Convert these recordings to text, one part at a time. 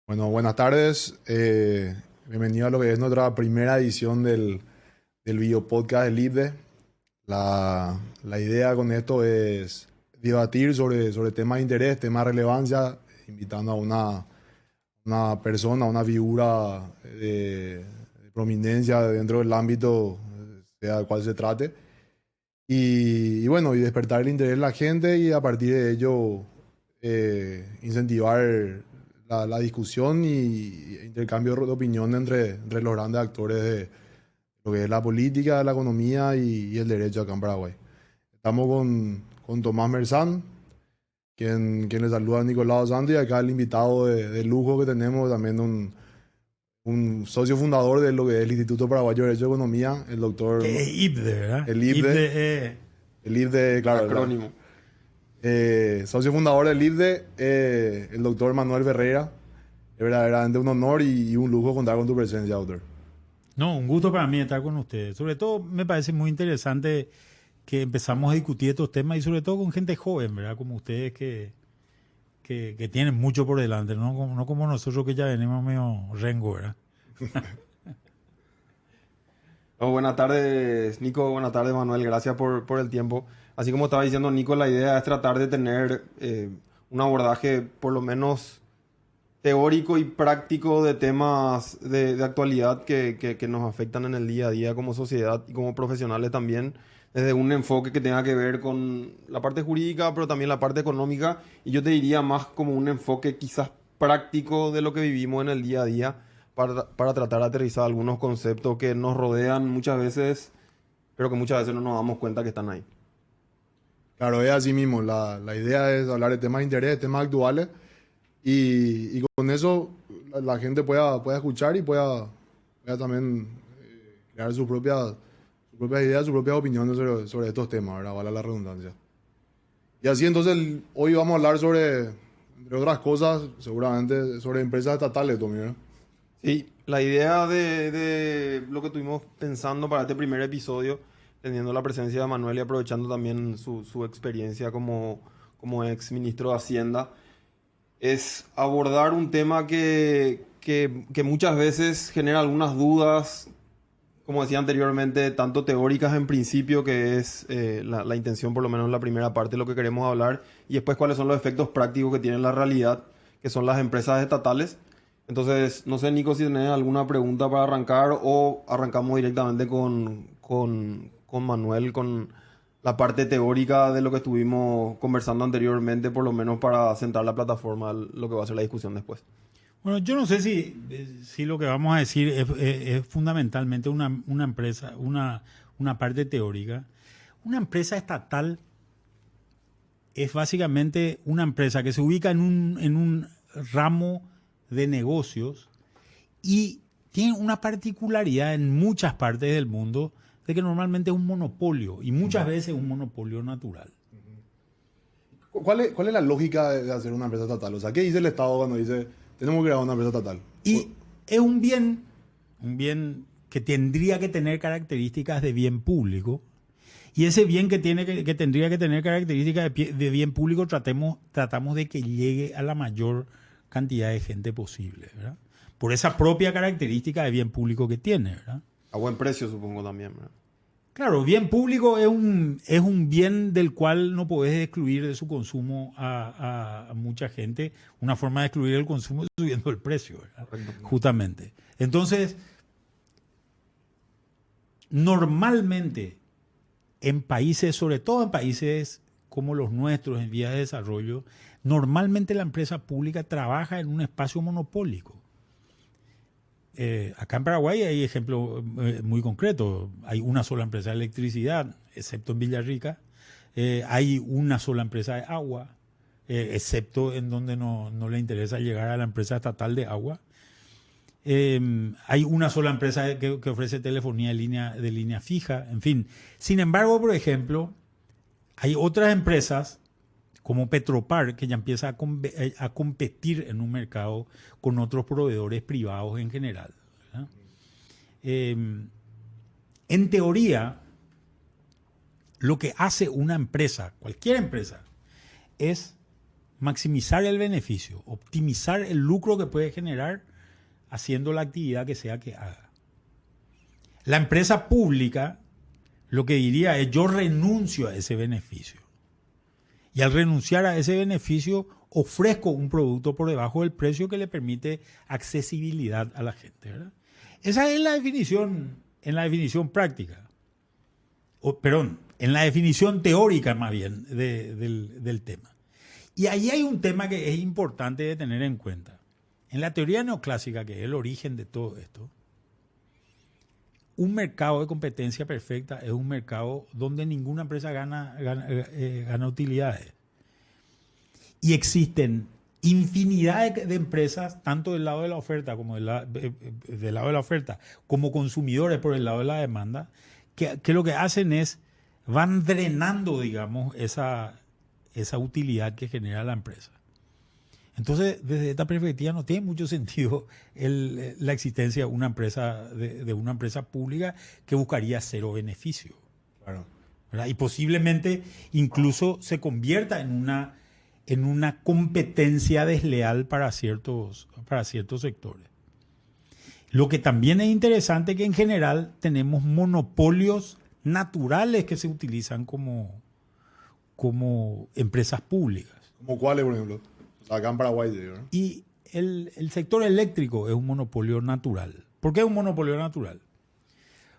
Bueno, buenas tardes. Bienvenido a lo que es nuestra primera edición del video podcast del IPDE. La idea con esto es debatir sobre temas de interés, temas de relevancia, invitando a una persona, una figura de prominencia dentro del ámbito, sea del cual se trate. Y bueno, y despertar el interés de la gente y a partir de ello incentivar la discusión y intercambio de opinión entre los grandes actores de lo que es la política, la economía y el derecho acá en Paraguay. Estamos con Tomás Merzán, quien le saluda a Nicolás Santos, y acá el invitado de lujo que tenemos, también un socio fundador de lo que es el Instituto Paraguayo de Derecho y Economía, el doctor... Que es IPDE, ¿verdad? El IPDE, el IPDE, claro, Acrónimo. socio fundador del IPDE, el doctor Manuel Ferreira. Es verdaderamente un honor y un lujo contar con tu presencia, doctor. No, un gusto para mí estar con ustedes. Sobre todo me parece muy interesante que empezamos a discutir estos temas y sobre todo con gente joven, ¿verdad? Como ustedes que tienen mucho por delante, no como nosotros que ya venimos medio rengo, ¿verdad? Buenas tardes, Nico. Buenas tardes, Manuel. Gracias por el tiempo. Así como estaba diciendo Nico, la idea es tratar de tener un abordaje por lo menos teórico y práctico de temas de actualidad que nos afectan en el día a día como sociedad y como profesionales también, desde un enfoque que tenga que ver con la parte jurídica, pero también la parte económica, y yo te diría más como un enfoque quizás práctico de lo que vivimos en el día a día, para tratar de aterrizar algunos conceptos que nos rodean muchas veces, pero que muchas veces no nos damos cuenta que están ahí. Claro, es así mismo. La idea es hablar de temas de interés, temas actuales, y con eso la gente pueda escuchar y pueda también crear sus propias ideas, sus propias opiniones sobre estos temas, ¿verdad? Vale la redundancia. Y así entonces hoy vamos a hablar sobre, entre otras cosas, seguramente sobre empresas estatales, Tommy, ¿verdad? Sí, la idea de lo que estuvimos pensando para este primer episodio, teniendo la presencia de Manuel y aprovechando también su experiencia como ex ministro de Hacienda, es abordar un tema que muchas veces genera algunas dudas, como decía anteriormente, tanto teóricas en principio, que es la intención, por lo menos en la primera parte, de lo que queremos hablar, y después cuáles son los efectos prácticos que tienen la realidad, que son las empresas estatales. Entonces, no sé, Nico, si tenés alguna pregunta para arrancar o arrancamos directamente con Manuel, con la parte teórica de lo que estuvimos conversando anteriormente, por lo menos para sentar la plataforma, lo que va a ser la discusión después. Bueno, yo no sé si lo que vamos a decir es fundamentalmente una empresa, una parte teórica. Una empresa estatal es básicamente una empresa que se ubica en un ramo de negocios y tiene una particularidad en muchas partes del mundo de que normalmente es un monopolio y muchas veces un monopolio natural. ¿Cuál es la lógica de hacer una empresa estatal? O sea, ¿qué dice el Estado cuando dice tenemos que crear una empresa estatal? Y es un bien que tendría que tener características de bien público. Y ese bien que tendría que tener características de bien público tratamos de que llegue a la mayor cantidad de gente posible, ¿verdad? Por esa propia característica de bien público que tiene, ¿verdad? A buen precio, supongo también, ¿verdad? Claro, bien público es un bien del cual no podés excluir de su consumo a mucha gente. Una forma de excluir el consumo es subiendo el precio, ¿verdad? Correcto. Justamente. Entonces, normalmente en países, sobre todo en países como los nuestros en vías de desarrollo, normalmente la empresa pública trabaja en un espacio monopólico. Acá en Paraguay hay ejemplos muy concretos. Hay una sola empresa de electricidad, excepto en Villarrica. Hay una sola empresa de agua, excepto en donde no le interesa llegar a la empresa estatal de agua. Hay una sola empresa que ofrece telefonía de línea fija, en fin. Sin embargo, por ejemplo, hay otras empresas como Petropar, que ya empieza a competir en un mercado con otros proveedores privados en general, ¿verdad? En teoría, lo que hace una empresa, cualquier empresa, es maximizar el beneficio, optimizar el lucro que puede generar haciendo la actividad que sea que haga. La empresa pública lo que diría es: yo renuncio a ese beneficio. Y al renunciar a ese beneficio, ofrezco un producto por debajo del precio que le permite accesibilidad a la gente, ¿verdad? Esa es la definición, en la definición práctica. En la definición teórica más bien del tema. Y ahí hay un tema que es importante de tener en cuenta. En la teoría neoclásica, que es el origen de todo esto, un mercado de competencia perfecta es un mercado donde ninguna empresa gana utilidades. Y existen infinidad de empresas, tanto del lado de la oferta como del lado de la oferta, como consumidores por el lado de la demanda, que lo que hacen es van drenando, digamos, esa utilidad que genera la empresa. Entonces, desde esta perspectiva no tiene mucho sentido la existencia de una empresa de una empresa pública que buscaría cero beneficio. Claro. ¿Verdad? Y posiblemente incluso se convierta en una competencia desleal para ciertos sectores. Lo que también es interesante es que en general tenemos monopolios naturales que se utilizan como empresas públicas. ¿Como cuáles, por ejemplo? Acá en Paraguay, ¿verdad? Y el sector eléctrico es un monopolio natural. ¿Por qué es un monopolio natural?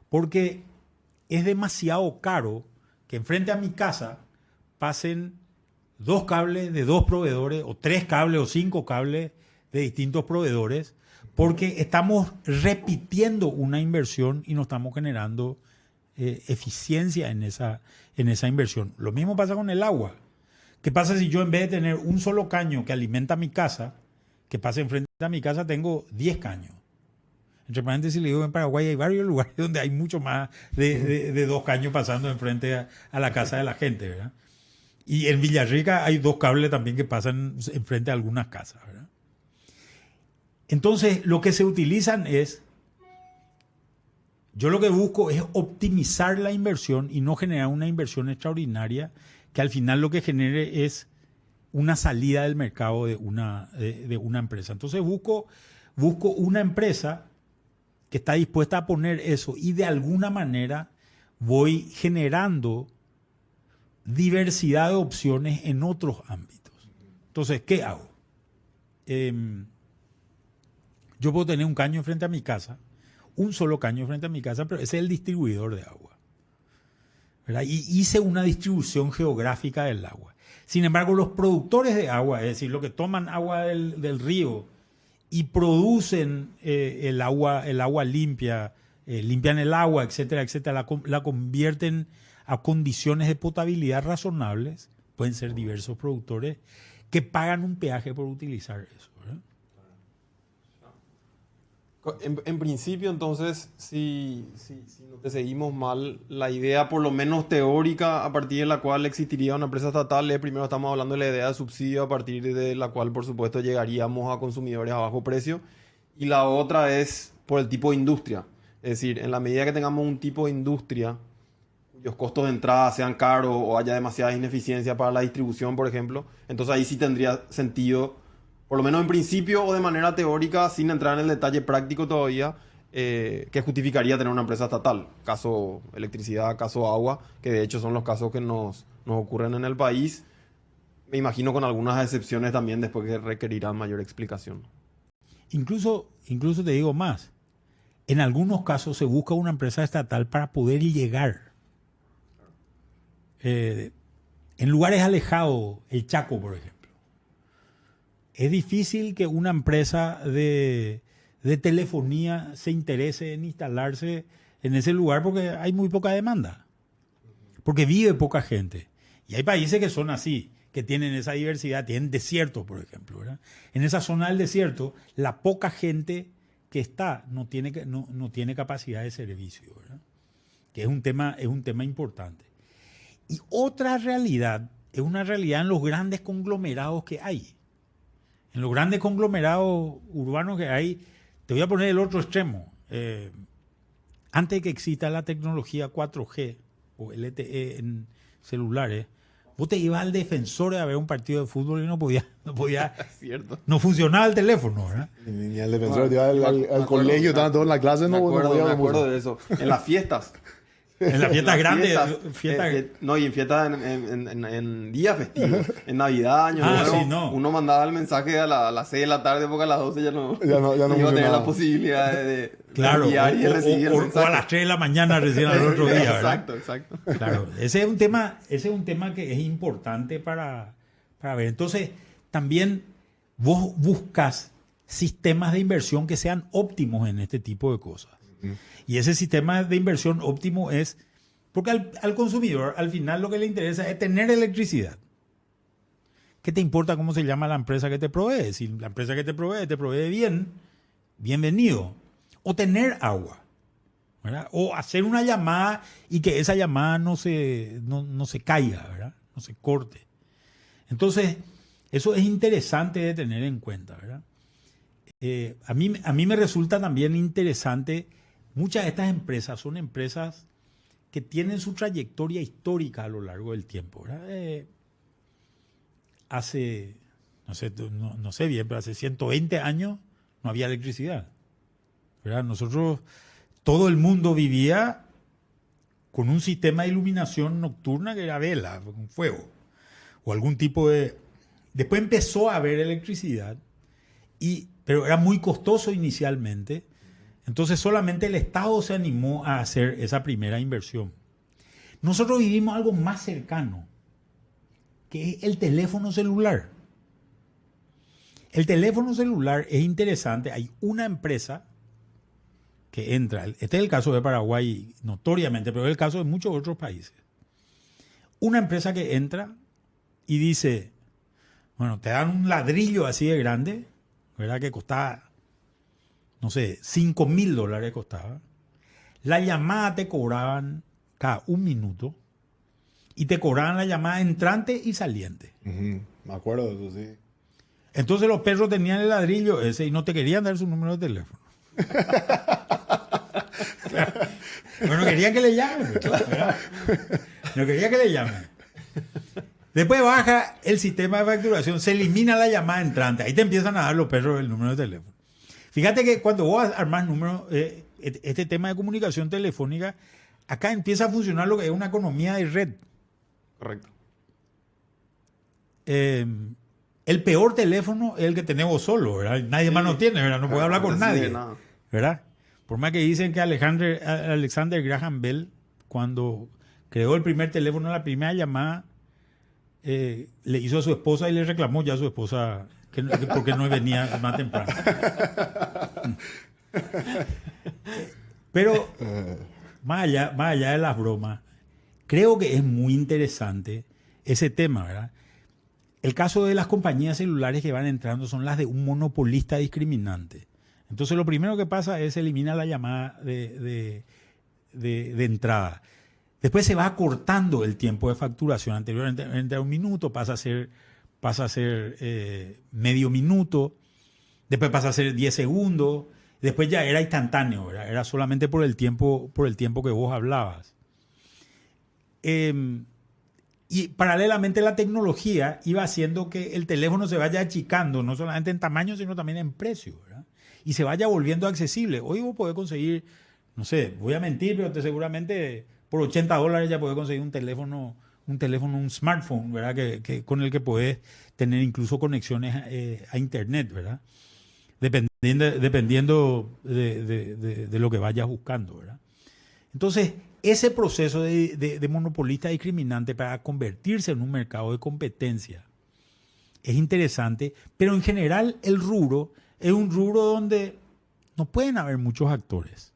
Porque es demasiado caro que enfrente a mi casa pasen 2 cables de 2 proveedores, o 3 cables o 5 cables de distintos proveedores, porque estamos repitiendo una inversión y no estamos generando eficiencia en esa inversión. Lo mismo pasa con el agua. ¿Qué pasa si yo, en vez de tener un solo caño que alimenta mi casa, que pase enfrente a mi casa, tengo 10 caños? Entre paréntesis, le digo, en Paraguay hay varios lugares donde hay mucho más de 2 caños pasando enfrente a la casa de la gente, ¿verdad? Y en Villarrica hay 2 cables también que pasan enfrente a algunas casas, ¿verdad? Entonces, lo que se utilizan es... Yo lo que busco es optimizar la inversión y no generar una inversión extraordinaria que al final lo que genere es una salida del mercado de una empresa. Entonces busco una empresa que está dispuesta a poner eso y de alguna manera voy generando diversidad de opciones en otros ámbitos. Entonces, ¿qué hago? Yo puedo tener un caño frente a mi casa, un solo caño frente a mi casa, pero ese es el distribuidor de agua, ¿verdad? Y hice una distribución geográfica del agua. Sin embargo, los productores de agua, es decir, los que toman agua del río y producen el agua limpia, limpian el agua, etcétera, etcétera, la convierten a condiciones de potabilidad razonables, pueden ser diversos productores que pagan un peaje por utilizar eso, ¿verdad? En principio, entonces, si no te seguimos mal, la idea, por lo menos teórica, a partir de la cual existiría una empresa estatal, es primero estamos hablando de la idea de subsidio, a partir de la cual, por supuesto, llegaríamos a consumidores a bajo precio. Y la otra es por el tipo de industria. Es decir, en la medida que tengamos un tipo de industria cuyos costos de entrada sean caros o haya demasiada ineficiencia para la distribución, por ejemplo, entonces ahí sí tendría sentido, por lo menos en principio o de manera teórica, sin entrar en el detalle práctico todavía, que justificaría tener una empresa estatal. Caso electricidad, caso agua, que de hecho son los casos que nos ocurren en el país. Me imagino con algunas excepciones también después que requerirán mayor explicación. Incluso te digo más. En algunos casos se busca una empresa estatal para poder llegar. En lugares alejados, el Chaco, por ejemplo. Es difícil que una empresa de telefonía se interese en instalarse en ese lugar porque hay muy poca demanda. Porque vive poca gente. Y hay países que son así, que tienen esa diversidad, tienen desiertos, por ejemplo, ¿verdad? En esa zona del desierto, la poca gente que está no tiene capacidad de servicio, ¿verdad? Que es un tema importante. Y otra realidad es una realidad en los grandes conglomerados que hay. En los grandes conglomerados urbanos que hay, te voy a poner el otro extremo. Antes de que exista la tecnología 4G o LTE en celulares, Vos te ibas al Defensor a ver un partido de fútbol y no podía, Cierto. no funcionaba el teléfono, ¿verdad? Ni al Defensor, te iba al colegio, estaban todos en la clase, Me no acuerdo, podía me ver música. acuerdo de eso. En las fiestas. En las fiestas grandes, No, y en fiestas en días festivos. En Navidad, Año Nuevo, sí, no. uno mandaba el mensaje a las 6 de la tarde porque a las 12 ya no Ya no iba a tener funcionaba. la posibilidad de claro, enviar y recibir el o mensaje. a las 3 de la mañana recién al otro día, ¿verdad? Exacto. Claro, ese es un tema que es importante para ver. Entonces, también vos buscas sistemas de inversión que sean óptimos en este tipo de cosas. Y ese sistema de inversión óptimo es, porque al consumidor al final lo que le interesa es tener electricidad. ¿Qué te importa cómo se llama la empresa que te provee? Si la empresa que te provee bien, bienvenido. O tener agua, ¿verdad? O hacer una llamada y que esa llamada no se caiga, ¿verdad? No se corte. Entonces, eso es interesante de tener en cuenta, ¿verdad? A mí me resulta también interesante, muchas de estas empresas son empresas que tienen su trayectoria histórica a lo largo del tiempo, ¿verdad? Hace, no sé bien, pero hace 120 años no había electricidad, ¿verdad? Nosotros, todo el mundo vivía con un sistema de iluminación nocturna que era vela, con fuego, o algún tipo de... Después empezó a haber electricidad, pero era muy costoso inicialmente. Entonces solamente el Estado se animó a hacer esa primera inversión. Nosotros vivimos algo más cercano, que es el teléfono celular. El teléfono celular es interesante. Hay una empresa que entra, este es el caso de Paraguay notoriamente, pero es el caso de muchos otros países. Una empresa que entra y dice, bueno, te dan un ladrillo así de grande, ¿verdad? Que costaba, no sé, $5,000 costaba. La llamada te cobraban cada un minuto y te cobraban la llamada entrante y saliente. Me acuerdo de eso, sí. Entonces los perros tenían el ladrillo ese y no te querían dar su número de teléfono. Bueno, querían que le llamen, ¿verdad? No quería que le llamen. Después baja el sistema de facturación, se elimina la llamada entrante. Ahí te empiezan a dar los perros el número de teléfono. Fíjate que cuando vos armás números, este tema de comunicación telefónica, acá empieza a funcionar lo que es una economía de red. Correcto. El peor teléfono es el que tenemos solo, ¿verdad? Nadie más lo tiene, ¿verdad? No puede hablar con nadie, ¿verdad? Por más que dicen que Alexander Graham Bell, cuando creó el primer teléfono, la primera llamada, le hizo a su esposa y le reclamó ya a su esposa que por qué no venía más temprano. Pero más allá de las bromas, creo que es muy interesante ese tema, ¿verdad? El caso de las compañías celulares que van entrando son las de un monopolista discriminante. Entonces lo primero que pasa es eliminar la llamada de entrada. Después se va acortando el tiempo de facturación. Anteriormente era un minuto, pasa a ser medio minuto, después pasa a ser 10 segundos, después ya era instantáneo, ¿verdad? Era solamente por el tiempo que vos hablabas. Y paralelamente la tecnología iba haciendo que el teléfono se vaya achicando, no solamente en tamaño, sino también en precio, ¿verdad? Y se vaya volviendo accesible. Hoy vos podés conseguir, no sé, voy a mentir, pero seguramente por $80 ya podés conseguir un teléfono, un smartphone, ¿verdad? Que con el que podés tener incluso conexiones a internet, ¿verdad? Dependiendo de lo que vayas buscando, ¿verdad? Entonces, ese proceso de monopolista discriminante para convertirse en un mercado de competencia es interesante, pero en general el rubro es un rubro donde no pueden haber muchos actores.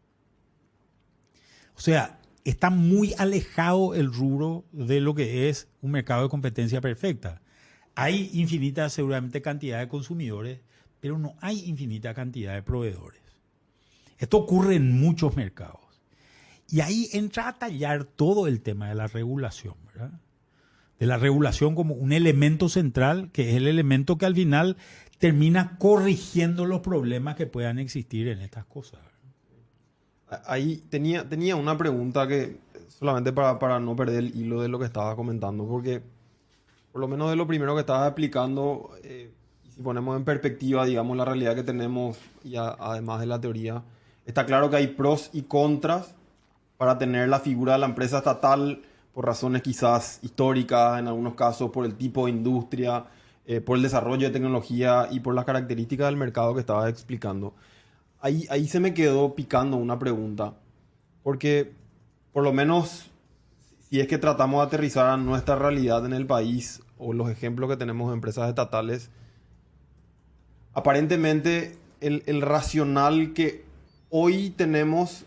O sea, está muy alejado el rubro de lo que es un mercado de competencia perfecta. Hay infinita seguramente cantidad de consumidores, pero no hay infinita cantidad de proveedores. Esto ocurre en muchos mercados. Y ahí entra a tallar todo el tema de la regulación, ¿verdad? De la regulación como un elemento central, que es el elemento que al final termina corrigiendo los problemas que puedan existir en estas cosas. Ahí tenía una pregunta que solamente para no perder el hilo de lo que estaba comentando, porque por lo menos de lo primero que estabas explicando, y si ponemos en perspectiva, digamos, la realidad que tenemos y además de la teoría, está claro que hay pros y contras para tener la figura de la empresa estatal por razones quizás históricas, en algunos casos por el tipo de industria, por el desarrollo de tecnología y por las características del mercado que estabas explicando. Ahí se me quedó picando una pregunta, porque por lo menos si es que tratamos de aterrizar a nuestra realidad en el país o los ejemplos que tenemos de empresas estatales, aparentemente el racional que hoy tenemos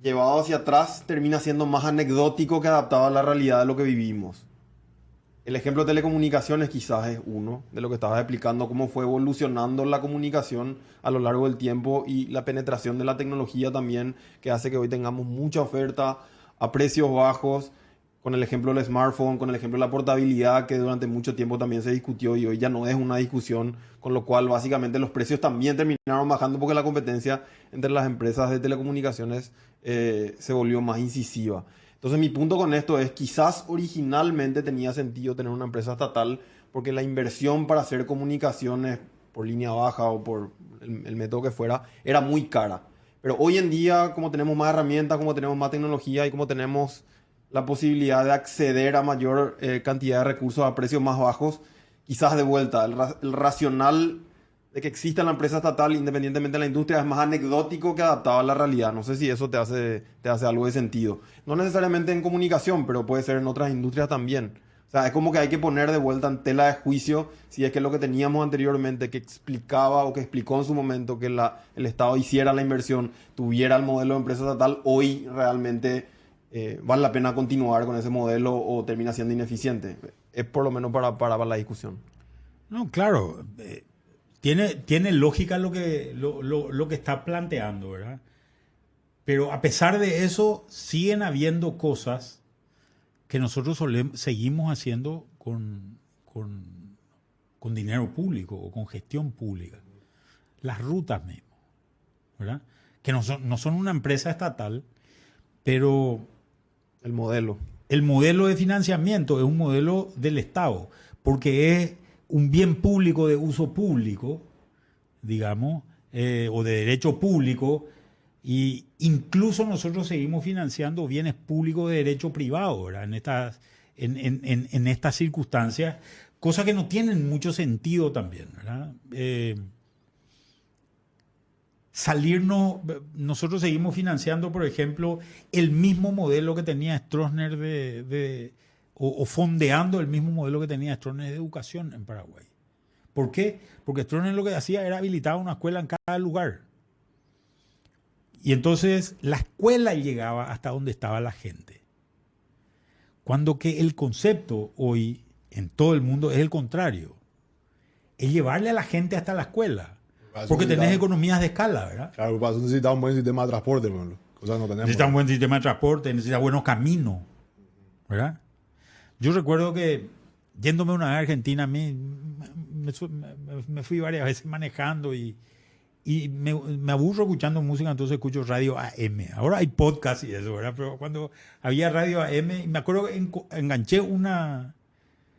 llevado hacia atrás termina siendo más anecdótico que adaptado a la realidad de lo que vivimos. El ejemplo de telecomunicaciones quizás es uno de lo que estabas explicando, cómo fue evolucionando la comunicación a lo largo del tiempo y la penetración de la tecnología también, que hace que hoy tengamos mucha oferta a precios bajos, con el ejemplo del smartphone, con el ejemplo de la portabilidad, que durante mucho tiempo también se discutió y hoy ya no es una discusión, con lo cual básicamente los precios también terminaron bajando porque la competencia entre las empresas de telecomunicaciones se volvió más incisiva. Entonces mi punto con esto es, quizás originalmente tenía sentido tener una empresa estatal porque la inversión para hacer comunicaciones por línea baja o por el método que fuera era muy cara. Pero hoy en día, como tenemos más herramientas, como tenemos más tecnología y como tenemos la posibilidad de acceder a mayor cantidad de recursos a precios más bajos, quizás de vuelta, el racional de que exista la empresa estatal independientemente de la industria es más anecdótico que adaptado a la realidad. No sé si eso te hace algo de sentido. No necesariamente en comunicación, pero puede ser en otras industrias también. O sea, es como que hay que poner de vuelta en tela de juicio si es que lo que teníamos anteriormente que explicaba o que explicó en su momento que el Estado hiciera la inversión, tuviera el modelo de empresa estatal, hoy realmente vale la pena continuar con ese modelo o termina siendo ineficiente. Es por lo menos para la discusión. No, claro. Tiene lógica lo que está planteando, ¿verdad? Pero a pesar de eso, siguen habiendo cosas que nosotros seguimos haciendo con dinero público o con gestión pública. Las rutas mismo, ¿verdad? Que no son una empresa estatal, pero El modelo. el modelo de financiamiento es un modelo del Estado, porque es un bien público de uso público, digamos, o de derecho público, y incluso nosotros seguimos financiando bienes públicos de derecho privado, ¿verdad? En estas circunstancias, cosas que no tienen mucho sentido también, ¿verdad? Nosotros seguimos financiando, por ejemplo, el mismo modelo que tenía Stroessner o fondeando el mismo modelo que tenía Stroessner de educación en Paraguay. ¿Por qué? Porque Stroessner lo que hacía era habilitar una escuela en cada lugar. Y entonces la escuela llegaba hasta donde estaba la gente. Cuando que el concepto hoy en todo el mundo es el contrario. Es llevarle a la gente hasta la escuela. Porque tenés economías de escala, ¿verdad? Claro, para eso necesitas un buen sistema de transporte, por ejemplo. Cosas no tenemos. Necesita un buen sistema de transporte, necesita buenos caminos, ¿verdad? Yo recuerdo que yéndome una vez a Argentina, me fui varias veces manejando y me aburro escuchando música, entonces escucho radio AM. Ahora hay podcast y eso, ¿verdad? Pero cuando había radio AM, me acuerdo que enganché una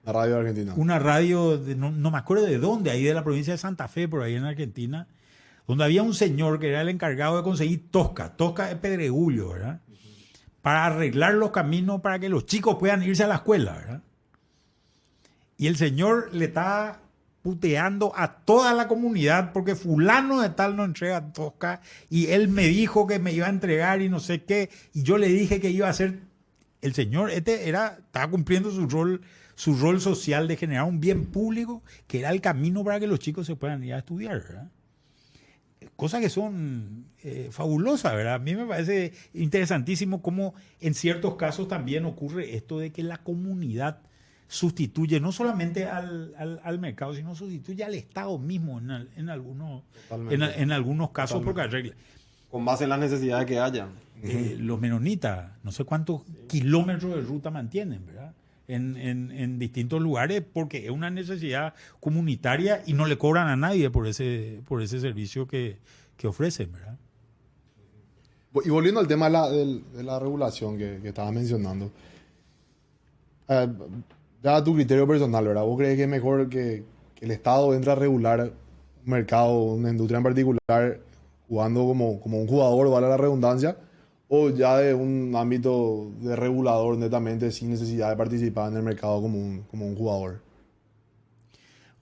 radio argentina. Una radio, no me acuerdo de dónde, ahí de la provincia de Santa Fe, por ahí en Argentina, donde había un señor que era el encargado de conseguir tosca de pedregullo, ¿verdad? Para arreglar los caminos para que los chicos puedan irse a la escuela, ¿verdad? Y el señor le estaba puteando a toda la comunidad porque fulano de tal no entrega tosca y él me dijo que me iba a entregar y no sé qué, y yo le dije que iba a hacer. El señor estaba cumpliendo su rol social de generar un bien público que era el camino para que los chicos se puedan ir a estudiar, ¿verdad? Cosas que son fabulosas, ¿verdad? A mí me parece interesantísimo cómo en ciertos casos también ocurre esto de que la comunidad sustituye no solamente al mercado, sino sustituye al Estado mismo en algunos casos. Totalmente. Porque arregla. Con base en las necesidades que haya. Los menonitas, no sé cuántos kilómetros de ruta mantienen, ¿verdad? En distintos lugares porque es una necesidad comunitaria y no le cobran a nadie por ese servicio que ofrecen, ¿verdad? Y volviendo al tema de la regulación que estaba mencionando, ya a tu criterio personal, ¿verdad? ¿Vos crees que es mejor que el Estado entre a regular un mercado, una industria en particular, jugando como un jugador, vale la redundancia, o ya de un ámbito de regulador netamente sin necesidad de participar en el mercado como un jugador?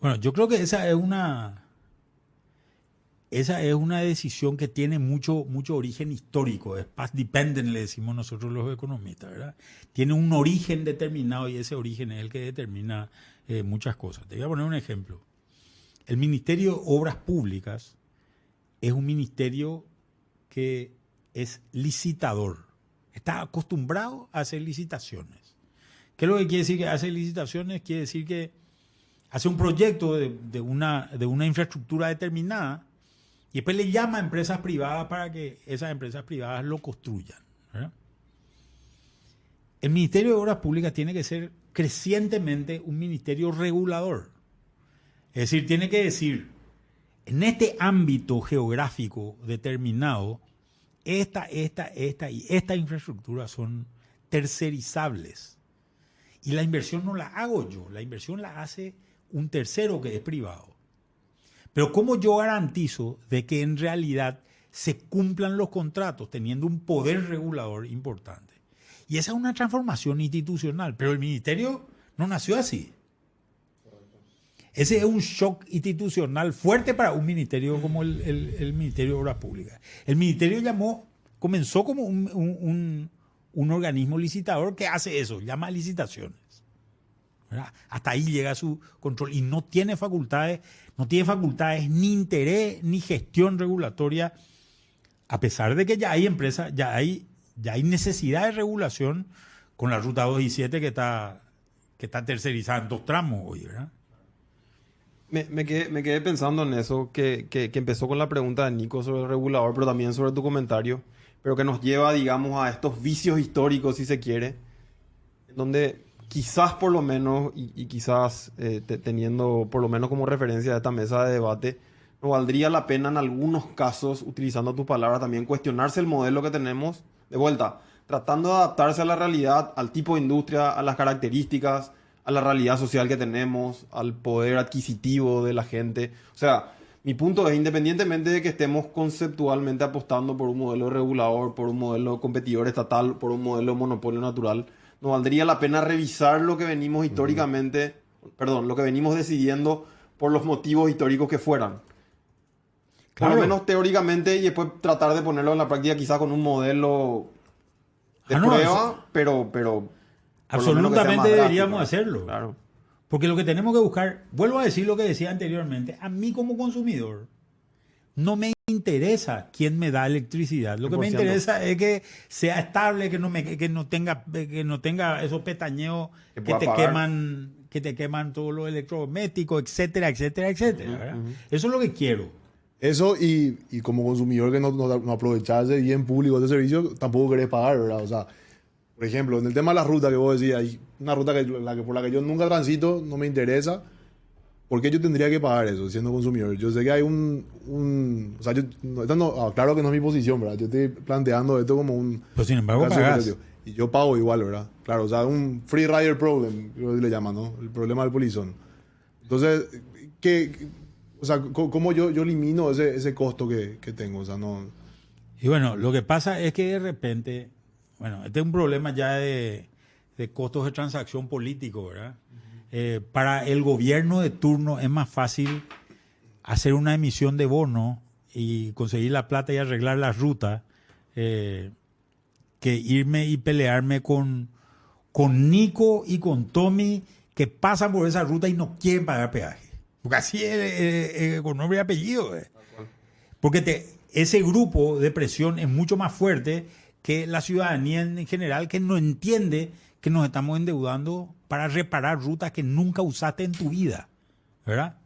Bueno, yo creo que esa es una decisión que tiene mucho origen histórico, es path dependent, le decimos nosotros los economistas, ¿verdad? Tiene un origen determinado y ese origen es el que determina muchas cosas. Te voy a poner un ejemplo. El Ministerio de Obras Públicas es un ministerio que es licitador. Está acostumbrado a hacer licitaciones. ¿Qué es lo que quiere decir que hace licitaciones? Quiere decir que hace un proyecto de una infraestructura determinada y después le llama a empresas privadas para que esas empresas privadas lo construyan, ¿verdad? El Ministerio de Obras Públicas tiene que ser crecientemente un ministerio regulador. Es decir, tiene que decir, en este ámbito geográfico determinado, esta y esta infraestructura son tercerizables. Y la inversión no la hago yo, la inversión la hace un tercero que es privado. Pero ¿cómo yo garantizo de que en realidad se cumplan los contratos teniendo un poder regulador importante? Y esa es una transformación institucional, pero el ministerio no nació así. Ese es un shock institucional fuerte para un ministerio como el Ministerio de Obras Públicas. El ministerio comenzó como un organismo licitador que hace eso, llama licitaciones, ¿verdad? Hasta ahí llega su control y no tiene facultades ni interés ni gestión regulatoria, a pesar de que ya hay empresas, ya hay necesidad de regulación con la ruta 2 y 7 que está tercerizada en 2 tramos hoy, ¿verdad? Me quedé pensando en eso, que empezó con la pregunta de Nico sobre el regulador, pero también sobre tu comentario, pero que nos lleva, digamos, a estos vicios históricos, si se quiere, donde quizás por lo menos, y quizás teniendo por lo menos como referencia a esta mesa de debate, nos valdría la pena en algunos casos, utilizando tu palabra también, cuestionarse el modelo que tenemos, de vuelta, tratando de adaptarse a la realidad, al tipo de industria, a las características, a la realidad social que tenemos, al poder adquisitivo de la gente. O sea, mi punto es, independientemente de que estemos conceptualmente apostando por un modelo regulador, por un modelo competidor estatal, por un modelo de monopolio natural, nos valdría la pena revisar lo que venimos históricamente, lo que venimos decidiendo por los motivos históricos que fueran. Por lo menos teóricamente, y después tratar de ponerlo en la práctica quizás con un modelo de prueba, pero absolutamente deberíamos hacerlo. Claro. Porque lo que tenemos que buscar, vuelvo a decir lo que decía anteriormente, a mí como consumidor no me interesa quién me da electricidad. Lo que me interesa es que sea estable, que no tenga esos pestañeos que te queman todos los electrodomésticos, etcétera, etcétera, etcétera. ¿Verdad? Eso es lo que quiero. Eso y como consumidor que no aprovechase bien público ese servicio, tampoco querés pagar, ¿verdad? O sea, por ejemplo, en el tema de la ruta que vos decías, hay una ruta por la que yo nunca transito, no me interesa. ¿Por qué yo tendría que pagar eso siendo consumidor? Yo sé que hay o sea, claro que no es mi posición, ¿verdad? Yo estoy planteando esto como un... Pero sin embargo pagás. Y yo pago igual, ¿verdad? Claro, o sea, un free rider problem, creo que le llaman, ¿no? El problema del polizón. Entonces, o sea, ¿cómo yo elimino ese costo que tengo? O sea, no... Y bueno, lo que pasa es que de repente... Bueno, este es un problema ya de costos de transacción político, ¿verdad? Para el gobierno de turno es más fácil hacer una emisión de bono y conseguir la plata y arreglar la ruta que irme y pelearme con Nico y con Tommy que pasan por esa ruta y no quieren pagar peaje. Porque así es con nombre y apellido. Porque ese grupo de presión es mucho más fuerte que la ciudadanía en general, que no entiende que nos estamos endeudando para reparar rutas que nunca usaste en tu vida, ¿verdad?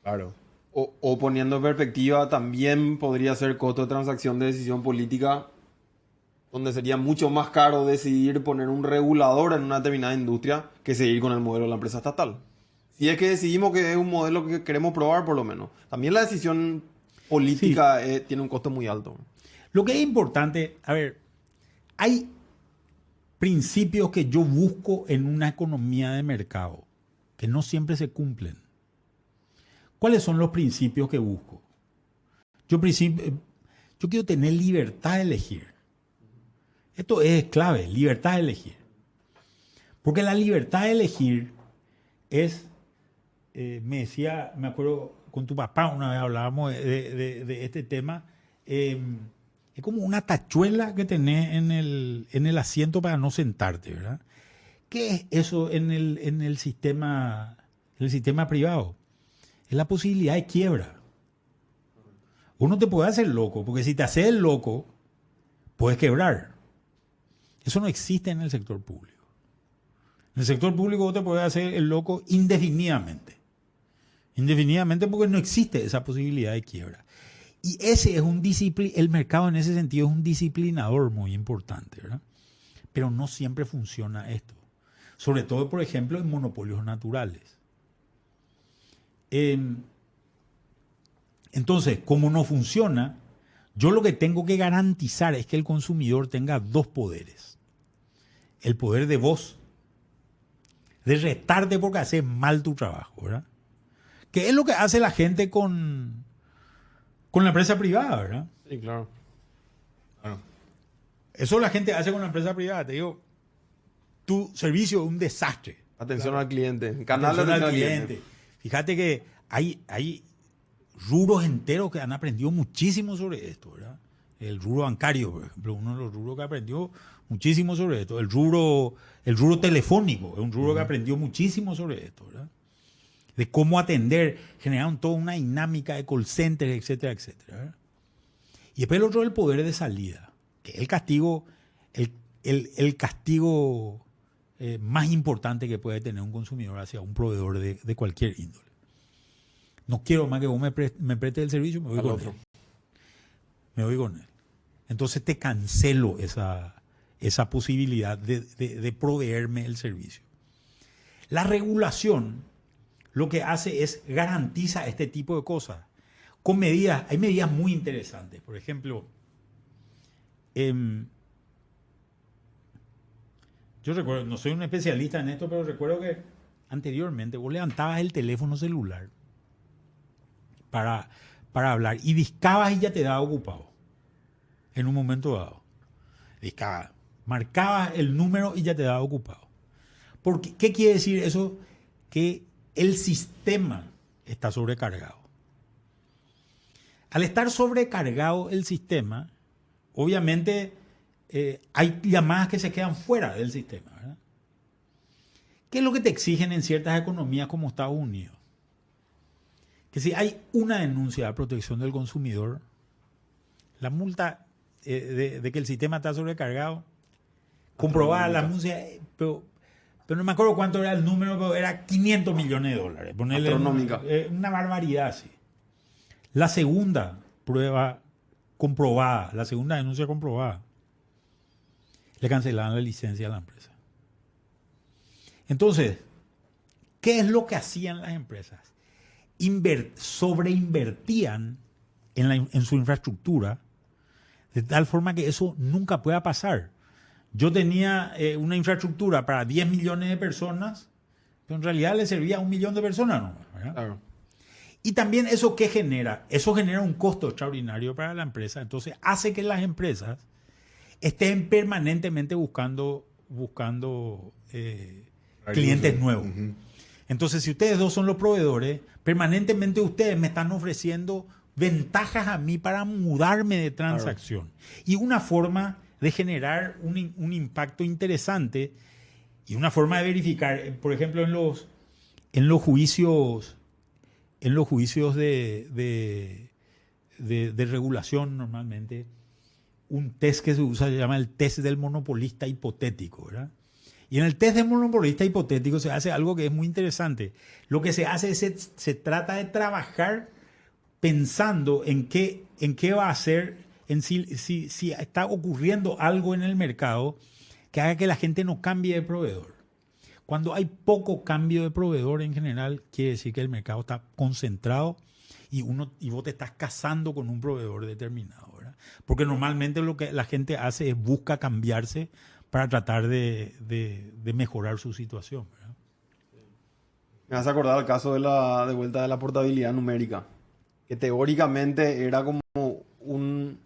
Claro. O poniendo en perspectiva, también podría ser costo de transacción de decisión política, donde sería mucho más caro decidir poner un regulador en una determinada industria que seguir con el modelo de la empresa estatal. Si es que decidimos que es un modelo que queremos probar, por lo menos. También la decisión política tiene un costo muy alto. Lo que es importante, a ver, hay principios que yo busco en una economía de mercado, que no siempre se cumplen. ¿Cuáles son los principios que busco? Yo quiero tener libertad de elegir. Esto es clave, libertad de elegir. Porque la libertad de elegir es, me acuerdo con tu papá una vez hablábamos de este tema, es como una tachuela que tenés en el asiento para no sentarte, ¿verdad? ¿Qué es eso en el sistema privado? Es la posibilidad de quiebra. Uno te puede hacer loco, porque si te haces el loco, puedes quebrar. Eso no existe en el sector público. En el sector público vos te puedes hacer el loco indefinidamente. Indefinidamente porque no existe esa posibilidad de quiebra. Y ese es el mercado en ese sentido es un disciplinador muy importante, ¿verdad? Pero no siempre funciona esto. Sobre todo, por ejemplo, en monopolios naturales. Entonces, como no funciona, yo lo que tengo que garantizar es que el consumidor tenga dos poderes. El poder de voz, de retarte porque haces mal tu trabajo, ¿verdad? Que es lo que hace la gente con la empresa privada, ¿verdad? Sí, claro. Eso la gente hace con la empresa privada. Te digo, tu servicio es un desastre. Atención al cliente. Canal de atención al cliente. Fíjate que hay rubros enteros que han aprendido muchísimo sobre esto, ¿verdad? El rubro bancario, por ejemplo, uno de los rubros que aprendió muchísimo sobre esto. El rubro telefónico es un rubro que aprendió muchísimo sobre esto, ¿verdad? De cómo atender, generaron toda una dinámica de call centers, etcétera, etcétera, ¿verdad? Y después el otro es el poder de salida, que es el castigo, el castigo más importante que puede tener un consumidor hacia un proveedor de cualquier índole. No quiero más que vos me prestes el servicio, me voy con él. Me voy con él. Entonces te cancelo esa posibilidad de proveerme el servicio. La regulación lo que hace es garantiza este tipo de cosas. Con medidas, hay medidas muy interesantes. Por ejemplo, yo recuerdo, no soy un especialista en esto, pero recuerdo que anteriormente vos levantabas el teléfono celular para hablar y discabas y ya te daba ocupado en un momento dado. Discabas, marcabas el número y ya te daba ocupado. ¿Qué quiere decir eso? Que el sistema está sobrecargado. Al estar sobrecargado el sistema, obviamente hay llamadas que se quedan fuera del sistema, ¿verdad? ¿Qué es lo que te exigen en ciertas economías como Estados Unidos? Que si hay una denuncia de protección del consumidor, la multa de que el sistema está sobrecargado, comprobada la denuncia, pero no me acuerdo cuánto era el número, pero era $500 millones. Ponerle astronómica. Una barbaridad, sí. La segunda prueba comprobada, la segunda denuncia comprobada, le cancelaban la licencia a la empresa. Entonces, ¿qué es lo que hacían las empresas? Sobreinvertían en su infraestructura de tal forma que eso nunca pueda pasar. Yo tenía una infraestructura para 10 millones de personas, pero en realidad le servía a 1 millón de personas nomás, ¿verdad? Claro. Y también eso, ¿qué genera? Eso genera un costo extraordinario para la empresa. Entonces hace que las empresas estén permanentemente buscando clientes nuevos. Uh-huh. Entonces, si ustedes dos son los proveedores, permanentemente ustedes me están ofreciendo ventajas a mí para mudarme de transacción. Claro. Y una forma de generar un impacto interesante y una forma de verificar, por ejemplo, en los juicios de regulación normalmente, un test que se usa se llama el test del monopolista hipotético, ¿verdad? Y en el test del monopolista hipotético se hace algo que es muy interesante. Lo que se hace es se trata de trabajar pensando en qué va a hacer, en si está ocurriendo algo en el mercado que haga que la gente no cambie de proveedor. Cuando hay poco cambio de proveedor en general, quiere decir que el mercado está concentrado y vos te estás casando con un proveedor determinado, ¿verdad? Porque normalmente lo que la gente hace es busca cambiarse para tratar de mejorar su situación, ¿verdad? Me vas a acordar el caso de vuelta de la portabilidad numérica, que teóricamente era como un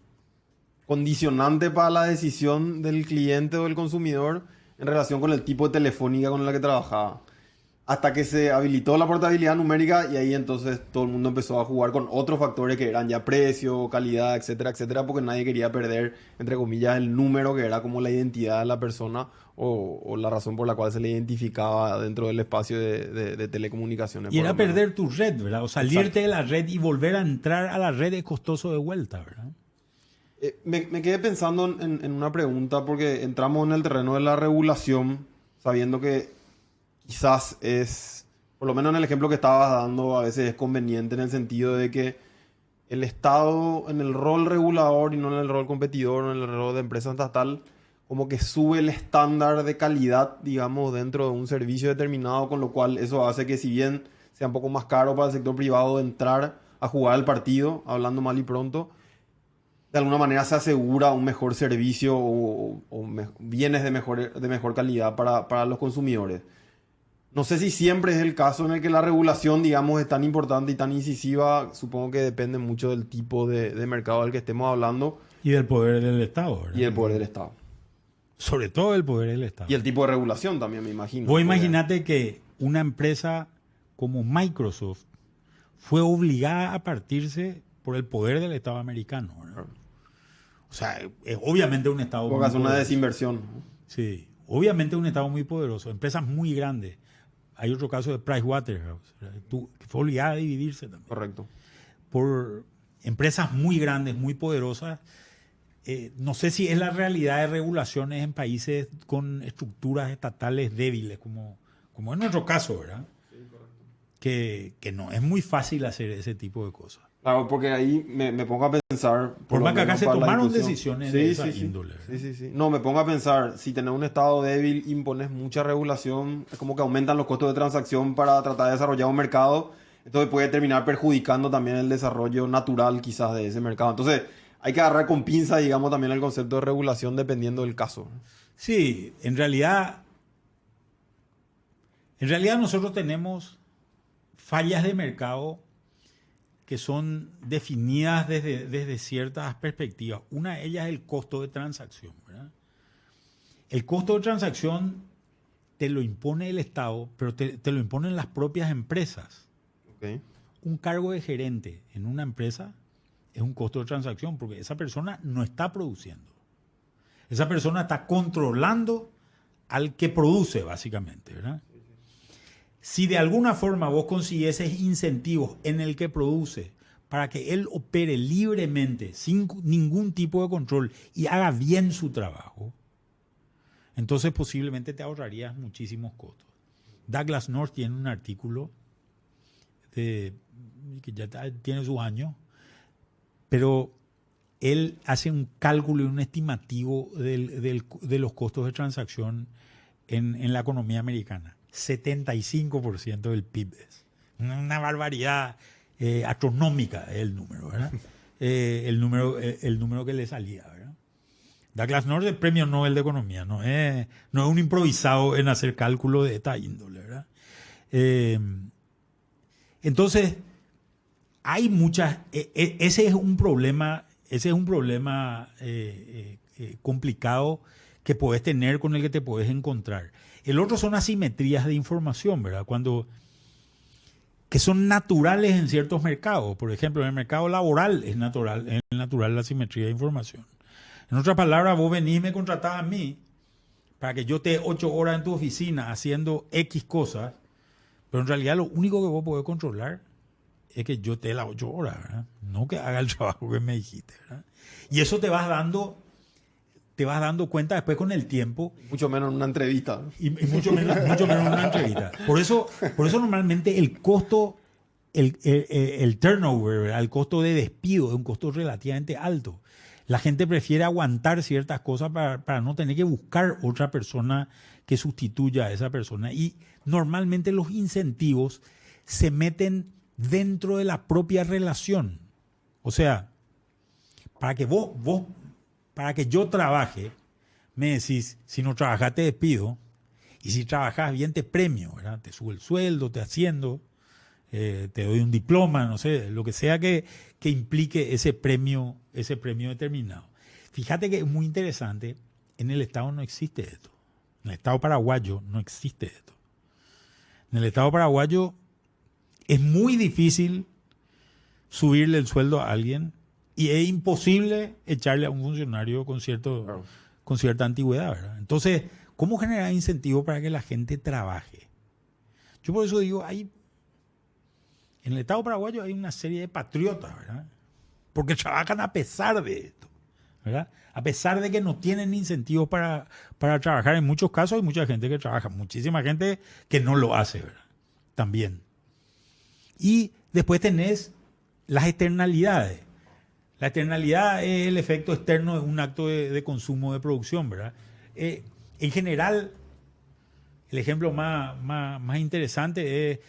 condicionante para la decisión del cliente o del consumidor en relación con el tipo de telefónica con la que trabajaba. Hasta que se habilitó la portabilidad numérica y ahí entonces todo el mundo empezó a jugar con otros factores que eran ya precio, calidad, etcétera, etcétera, porque nadie quería perder, entre comillas, el número que era como la identidad de la persona o la razón por la cual se le identificaba dentro del espacio de telecomunicaciones. Y era por lo menos. perder tu red, ¿verdad? O salirte de la red y volver a entrar a la red es costoso de vuelta, ¿verdad? Me quedé pensando en una pregunta porque entramos en el terreno de la regulación sabiendo que quizás es, por lo menos en el ejemplo que estabas dando, a veces es conveniente en el sentido de que el Estado en el rol regulador y no en el rol competidor, no en el rol de empresa estatal, como que sube el estándar de calidad, digamos, dentro de un servicio determinado, con lo cual eso hace que si bien sea un poco más caro para el sector privado entrar a jugar el partido, hablando mal y pronto, de alguna manera se asegura un mejor servicio o bienes de mejor calidad para los consumidores. No sé si siempre es el caso en el que la regulación, digamos, es tan importante y tan incisiva. Supongo que depende mucho del tipo de mercado del que estemos hablando. Y del poder del Estado, ¿verdad? Y del poder del Estado. Sobre todo el poder del Estado. Y el tipo de regulación también, me imagino. Vos imaginate que una empresa como Microsoft fue obligada a partirse por el poder del Estado americano, ¿verdad? O sea, es obviamente un Estado Porque hace una desinversión. Sí, obviamente un Estado muy poderoso, empresas muy grandes. Hay otro caso de Pricewaterhouse, que fue obligada a dividirse también. Correcto. Por empresas muy grandes, muy poderosas. No sé si es la realidad de regulaciones en países con estructuras estatales débiles, como en nuestro caso, ¿verdad? Sí, correcto. Que no es muy fácil hacer ese tipo de cosas. Claro, porque ahí me pongo a pensar... Por más que acá se tomaron decisiones de esa índole. Sí. No, me pongo a pensar, si tenés un estado débil, impones mucha regulación, es como que aumentan los costos de transacción para tratar de desarrollar un mercado, entonces puede terminar perjudicando también el desarrollo natural quizás de ese mercado. Entonces hay que agarrar con pinza, digamos, también el concepto de regulación dependiendo del caso. Sí, en realidad nosotros tenemos fallas de mercado que son definidas desde ciertas perspectivas. Una de ellas es el costo de transacción, ¿verdad? El costo de transacción te lo impone el Estado, pero te lo imponen las propias empresas. Okay. Un cargo de gerente en una empresa es un costo de transacción porque esa persona no está produciendo. Esa persona está controlando al que produce, básicamente, ¿verdad? Si de alguna forma vos consiguieses incentivos en el que produce para que él opere libremente, sin ningún tipo de control y haga bien su trabajo, entonces posiblemente te ahorrarías muchísimos costos. Douglas North tiene un artículo que ya tiene sus años, pero él hace un cálculo y un estimativo de los costos de transacción en la economía americana. 75% del PIB es una barbaridad astronómica el número, ¿verdad? el número que le salía, ¿verdad? Douglas North es premio Nobel de Economía, no es un improvisado en hacer cálculos de esta índole, ¿verdad? Entonces hay muchas, ese es un problema complicado que puedes tener, con el que te puedes encontrar. El otro son asimetrías de información, ¿verdad? Que son naturales en ciertos mercados. Por ejemplo, en el mercado laboral es natural la asimetría de información. En otras palabras, vos venís y me contratás a mí para que yo esté 8 horas en tu oficina haciendo X cosas, pero en realidad lo único que vos podés controlar es que yo esté las 8 horas, ¿verdad? No que haga el trabajo que me dijiste, ¿verdad? Y eso te vas dando cuenta después con el tiempo. Mucho menos en una entrevista. Y mucho menos en una entrevista. Por eso normalmente el costo, el turnover, ¿verdad? El costo de despido es un costo relativamente alto. La gente prefiere aguantar ciertas cosas para no tener que buscar otra persona que sustituya a esa persona. Y normalmente los incentivos se meten dentro de la propia relación. O sea, para que yo trabaje, me decís, si no trabajas te despido, y si trabajas bien te premio, ¿verdad? Te subo el sueldo, te asciendo, te doy un diploma, no sé, lo que sea que implique ese premio determinado. Fíjate que es muy interesante, en el Estado no existe esto. En el Estado paraguayo no existe esto. En el Estado paraguayo es muy difícil subirle el sueldo a alguien y es imposible echarle a un funcionario con cierta antigüedad, ¿verdad? Entonces, ¿cómo generar incentivos para que la gente trabaje? Yo por eso digo, en el Estado paraguayo hay una serie de patriotas, ¿verdad? Porque trabajan a pesar de esto, ¿verdad? A pesar de que no tienen incentivos para trabajar. En muchos casos hay mucha gente que trabaja, muchísima gente que no lo hace, ¿verdad? También. Y después tenés las externalidades. La externalidad es el efecto externo de un acto de consumo de producción, ¿verdad? En general, el ejemplo más interesante es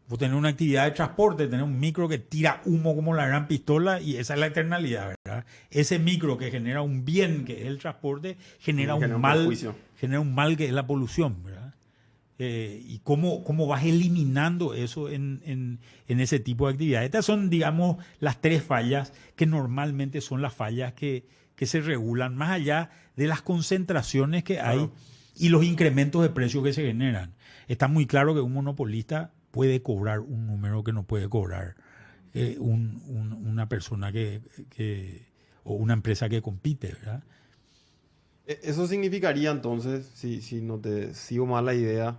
vos tener una actividad de transporte, tener un micro que tira humo como la gran pistola, y esa es la externalidad, ¿verdad? Ese micro que genera un bien, que es el transporte, genera un mal que es la polución, ¿verdad? Y cómo vas eliminando eso en ese tipo de actividades. Estas son, digamos, las tres fallas que normalmente son las fallas que se regulan, más allá de las concentraciones que hay y los incrementos de precios que se generan. Está muy claro que un monopolista puede cobrar un número que no puede cobrar una persona o una empresa que compite, ¿verdad? Eso significaría entonces, si no te sigo mal la idea,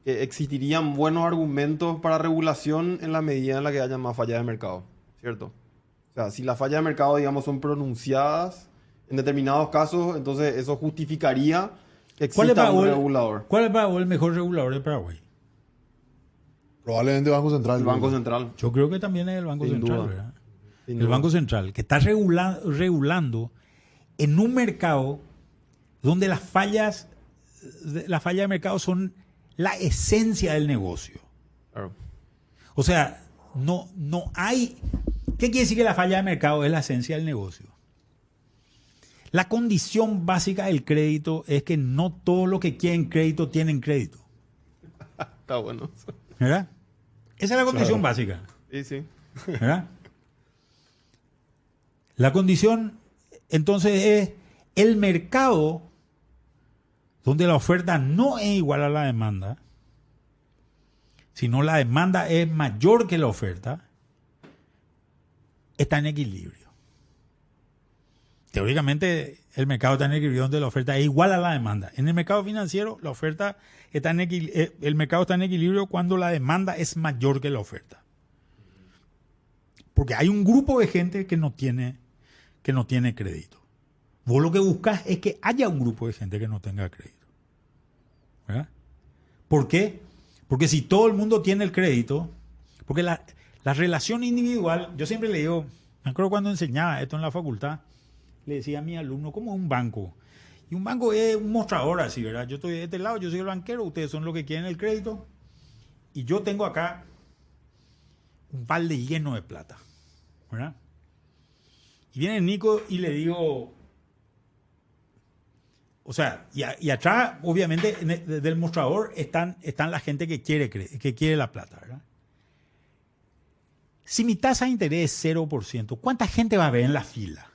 que existirían buenos argumentos para regulación en la medida en la que haya más fallas de mercado, ¿cierto? O sea, si las fallas de mercado, digamos, son pronunciadas en determinados casos, entonces eso justificaría que exista un regulador. ¿Cuál es para vos el mejor regulador de Paraguay? Probablemente el Banco Central. El Banco Central. Yo creo que también es el Banco Sin Central, duda. ¿verdad? Sin El duda. Banco Central, que está regulando en un mercado donde las fallas de mercado son la esencia del negocio. Claro. O sea, no hay... ¿Qué quiere decir que la falla de mercado es la esencia del negocio? La condición básica del crédito es que no todos los que quieren crédito tienen crédito. Está bueno. ¿Verdad? Esa es la condición básica. Sí, sí. ¿Verdad? La condición, entonces, es el mercado donde la oferta no es igual a la demanda, sino la demanda es mayor que la oferta, está en equilibrio. Teóricamente, el mercado está en equilibrio donde la oferta es igual a la demanda. En el mercado financiero, la oferta está el mercado está en equilibrio cuando la demanda es mayor que la oferta. Porque hay un grupo de gente que no tiene crédito. Vos lo que buscas es que haya un grupo de gente que no tenga crédito. ¿Verdad? ¿Por qué? Porque si todo el mundo tiene el crédito, porque la relación individual, yo siempre le digo, me acuerdo cuando enseñaba esto en la facultad, le decía a mi alumno, ¿cómo es un banco? Y un banco es un mostrador así, ¿verdad? Yo estoy de este lado, yo soy el banquero, ustedes son los que quieren el crédito, y yo tengo acá un balde lleno de plata, ¿verdad? Y viene Nico y le digo, o sea, y atrás, obviamente, del mostrador están la gente que quiere la plata, ¿verdad? Si mi tasa de interés es 0%, ¿cuánta gente va a haber en la fila?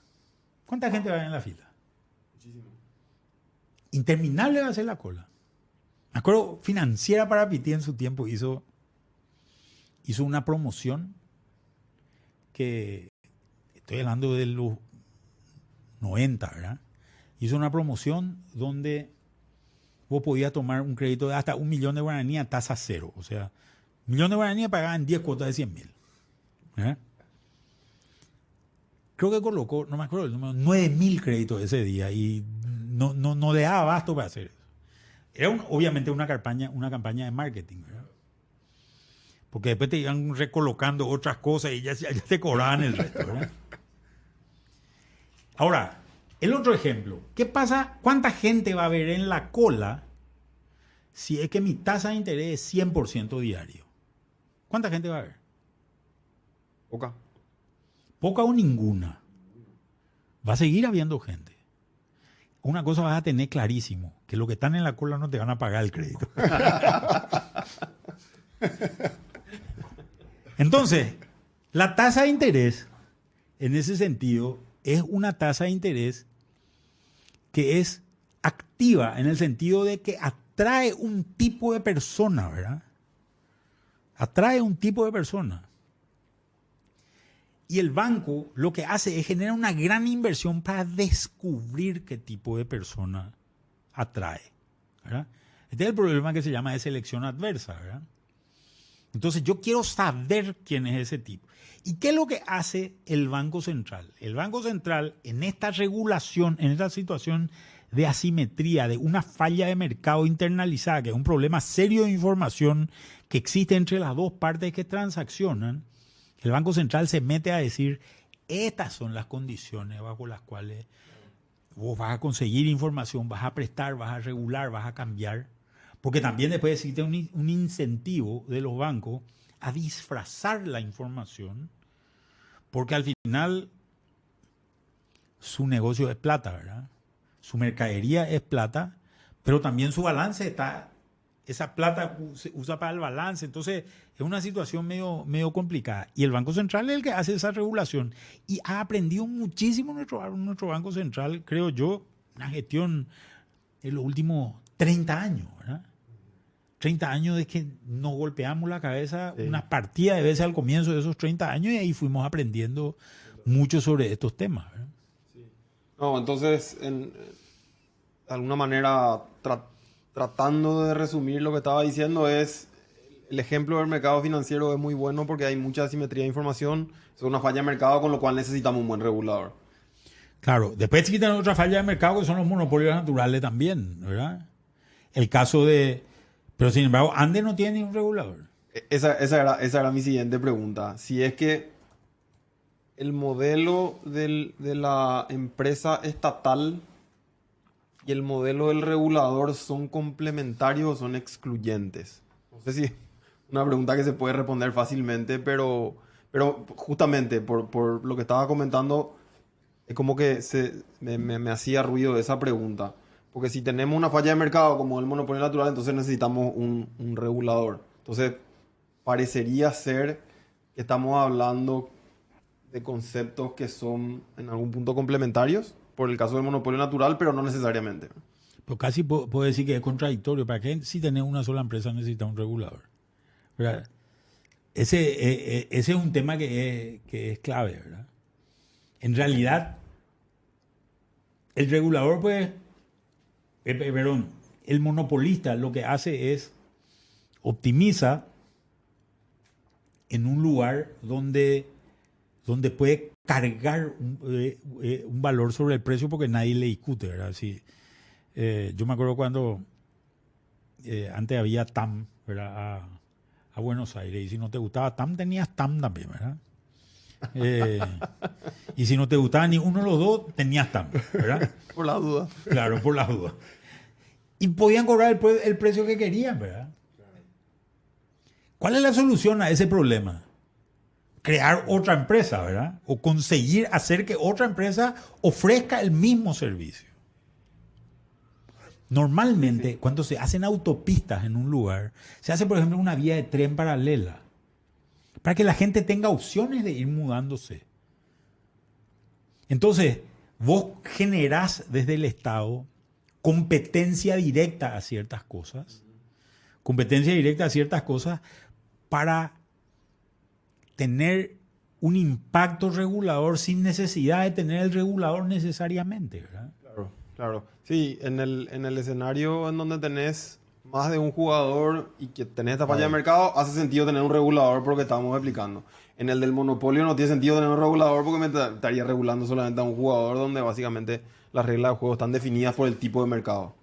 ¿Cuánta gente va a haber en la fila? Muchísimo. Interminable va a ser la cola. Me acuerdo, Financiera para Piti en su tiempo hizo una promoción que, estoy hablando de los 90, ¿verdad? Hizo una promoción donde vos podías tomar un crédito de hasta 1 millón de guaraní a tasa cero. O sea, 1 millón de guaraní pagaban 10 cuotas de 100.000. ¿Eh? Creo que colocó, no me acuerdo el número, 9.000 créditos ese día y no le daba abasto para hacer eso. Era obviamente una campaña de marketing, ¿verdad? Porque después te iban recolocando otras cosas y ya te cobraban el resto, ¿verdad? Ahora, el otro ejemplo, ¿qué pasa? ¿Cuánta gente va a haber en la cola si es que mi tasa de interés es 100% diario? ¿Cuánta gente va a haber? Poca. Poca o ninguna. Va a seguir habiendo gente. una cosa vas a tener clarísimo, que los que están en la cola no te van a pagar el crédito. Entonces, la tasa de interés, en ese sentido, es una tasa de interés que es activa en el sentido de que atrae un tipo de persona, ¿verdad? Atrae un tipo de persona. Y el banco lo que hace es generar una gran inversión para descubrir qué tipo de persona atrae, ¿verdad? Este es el problema que se llama de selección adversa, ¿verdad? Entonces yo quiero saber quién es ese tipo. ¿Y qué es lo que hace el Banco Central? El Banco Central, en esta regulación, en esta situación de asimetría, de una falla de mercado internalizada, que es un problema serio de información que existe entre las dos partes que transaccionan, el Banco Central se mete a decir, estas son las condiciones bajo las cuales vos vas a conseguir información, vas a prestar, vas a regular, vas a cambiar. Porque también después existe un incentivo de los bancos a disfrazar la información, porque al final su negocio es plata, ¿verdad? Su mercadería es plata, pero también su balance está, esa plata se usa para el balance, entonces es una situación medio complicada. Y el Banco Central es el que hace esa regulación y ha aprendido muchísimo nuestro Banco Central, creo yo, una gestión en los últimos 30 años, ¿verdad? 30 años de que nos golpeamos la cabeza una partida de veces al comienzo de esos 30 años y ahí fuimos aprendiendo mucho sobre estos temas, ¿verdad? Sí. No, entonces, de alguna manera, tratando de resumir lo que estaba diciendo, es el ejemplo del mercado financiero es muy bueno porque hay mucha asimetría de información, es una falla de mercado, con lo cual necesitamos un buen regulador. Claro, después se quitan otra falla de mercado que son los monopolios naturales también, ¿verdad? El caso de... Pero sin embargo, Andes no tiene ningún regulador. Esa era mi siguiente pregunta. Si es que el modelo de la empresa estatal y el modelo del regulador son complementarios o son excluyentes. No sé si es una pregunta que se puede responder fácilmente, pero justamente por lo que estaba comentando, es como que me hacía ruido esa pregunta. Porque si tenemos una falla de mercado como el monopolio natural, entonces necesitamos un regulador. Entonces, parecería ser que estamos hablando de conceptos que son en algún punto complementarios, por el caso del monopolio natural, pero no necesariamente. Pero casi puedo decir que es contradictorio. ¿Para qué si tenés una sola empresa necesita un regulador? ¿Verdad? Ese es un tema que es clave, ¿verdad? En realidad, el regulador, pues... Perdón, el monopolista lo que hace es optimiza en un lugar donde puede cargar un valor sobre el precio porque nadie le discute, ¿verdad? Sí, yo me acuerdo cuando antes había TAM, ¿verdad? A Buenos Aires, y si no te gustaba TAM tenías TAM también, ¿verdad? Y si no te gustaba ni uno de los dos, tenías TAM, ¿verdad? Por la duda. Claro, por la duda. Y podían cobrar el precio que querían, ¿verdad? ¿Cuál es la solución a ese problema? Crear otra empresa, ¿verdad? O conseguir hacer que otra empresa ofrezca el mismo servicio. Normalmente, cuando se hacen autopistas en un lugar, se hace, por ejemplo, una vía de tren paralela, para que la gente tenga opciones de ir mudándose. Entonces, vos generás desde el Estado competencia directa a ciertas cosas, para tener un impacto regulador sin necesidad de tener el regulador necesariamente, ¿verdad? Claro. Sí, en el escenario en donde tenés más de un jugador y que tenés esta falla de mercado, hace sentido tener un regulador porque estamos explicando. En el del monopolio no tiene sentido tener un regulador porque me estaría regulando solamente a un jugador donde básicamente las reglas de juego están definidas por el tipo de mercado.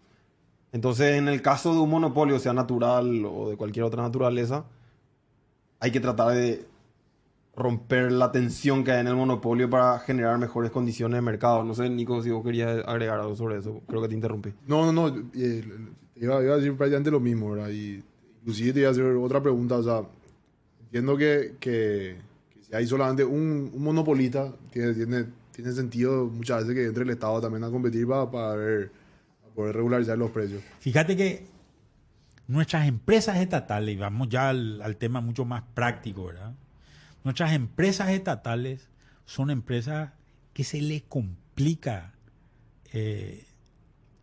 Entonces, en el caso de un monopolio, sea natural o de cualquier otra naturaleza, hay que tratar de romper la tensión que hay en el monopolio para generar mejores condiciones de mercado. No sé, Nico, si vos querías agregar algo sobre eso. Creo que te interrumpí. No. Iba a decir prácticamente lo mismo, ¿verdad? Y inclusive te iba a hacer otra pregunta. O sea, entiendo que si hay solamente un monopolista, tiene tiene sentido muchas veces que entre el Estado también a competir para poder regularizar los precios. Fíjate que nuestras empresas estatales, y vamos ya al tema mucho más práctico, ¿verdad? Nuestras empresas estatales son empresas que se les complica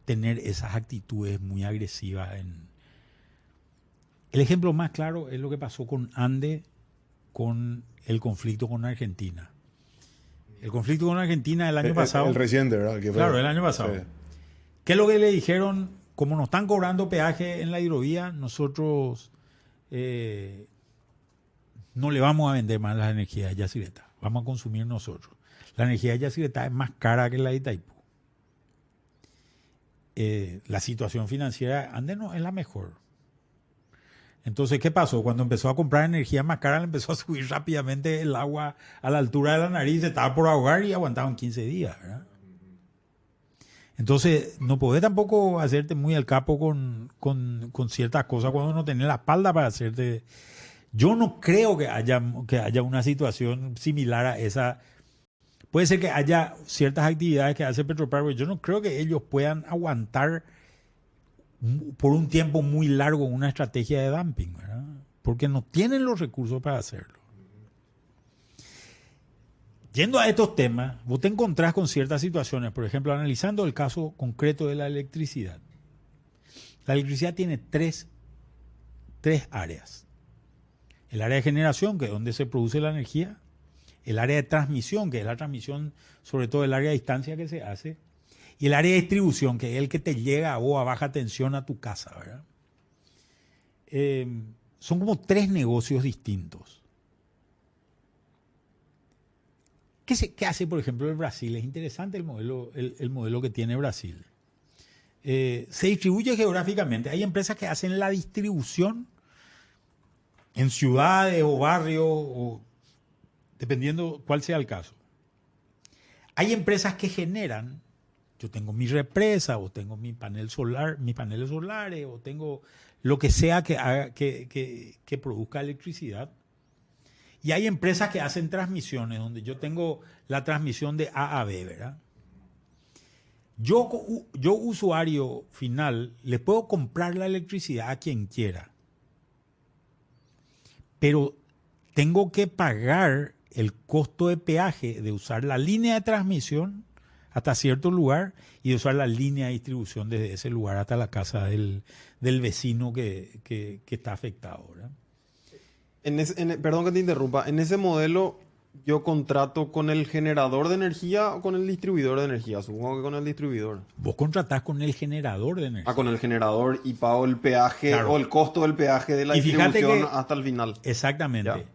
tener esas actitudes muy agresivas. El ejemplo más claro es lo que pasó con Ande con el conflicto con Argentina. El conflicto con Argentina el año pasado. El reciente, ¿verdad? Claro, el año pasado. Sí. ¿Qué es lo que le dijeron? Como nos están cobrando peaje en la hidrovía, nosotros no le vamos a vender más las energías de Yacyretá. Vamos a consumir nosotros. La energía de Yacyretá es más cara que la de Itaipú. La situación financiera de Ande no es la mejor. Entonces, ¿qué pasó? Cuando empezó a comprar energía más cara, le empezó a subir rápidamente el agua a la altura de la nariz, se estaba por ahogar y aguantaban 15 días, ¿verdad? Entonces, no podés tampoco hacerte muy al capo con ciertas cosas cuando no tenés la espalda para hacerte. Yo no creo que haya una situación similar a esa. Puede ser que haya ciertas actividades que hace Petropar, pero yo no creo que ellos puedan aguantar por un tiempo muy largo una estrategia de dumping, ¿verdad? Porque no tienen los recursos para hacerlo. Yendo a estos temas, vos te encontrás con ciertas situaciones, por ejemplo, analizando el caso concreto de la electricidad. La electricidad tiene tres áreas. El área de generación, que es donde se produce la energía. El área de transmisión, que es la transmisión, sobre todo el área de distancia que se hace. Y el área de distribución, que es el que te llega a vos a baja tensión a tu casa, ¿verdad? Son como tres negocios distintos. ¿Qué hace, por ejemplo, el Brasil? Es interesante el modelo que tiene Brasil. Se distribuye geográficamente. Hay empresas que hacen la distribución en ciudades o barrios, dependiendo cuál sea el caso. Hay empresas que generan. Yo tengo mi represa, o tengo mi panel solar, mis paneles solares, o tengo lo que sea que produzca electricidad. Y hay empresas que hacen transmisiones, donde yo tengo la transmisión de A a B, ¿verdad? Yo usuario final, le puedo comprar la electricidad a quien quiera, pero tengo que pagar el costo de peaje de usar la línea de transmisión hasta cierto lugar y de usar la línea de distribución desde ese lugar hasta la casa del vecino que está afectado, ¿verdad? Perdón que te interrumpa. En ese modelo, ¿yo contrato con el generador de energía o con el distribuidor de energía? Supongo que con el distribuidor. Vos contratás con el generador de energía. Con el generador y pago el peaje, claro, o el costo del peaje de la distribución hasta el final. Exactamente.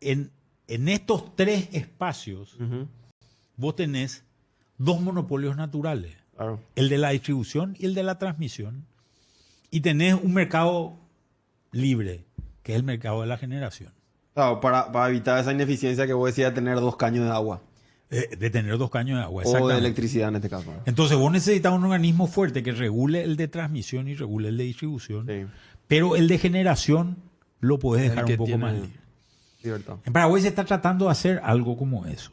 En estos tres espacios, vos tenés dos monopolios naturales. Claro. El de la distribución y el de la transmisión. Y tenés un mercado libre, que es el mercado de la generación. Claro, para evitar esa ineficiencia que vos decías de tener dos caños de agua. De tener dos caños de agua, o de electricidad en este caso. Entonces vos necesitas un organismo fuerte que regule el de transmisión y regule el de distribución. Sí. Pero el de generación lo podés dejar un poco más libre. Libertad. En Paraguay se está tratando de hacer algo como eso.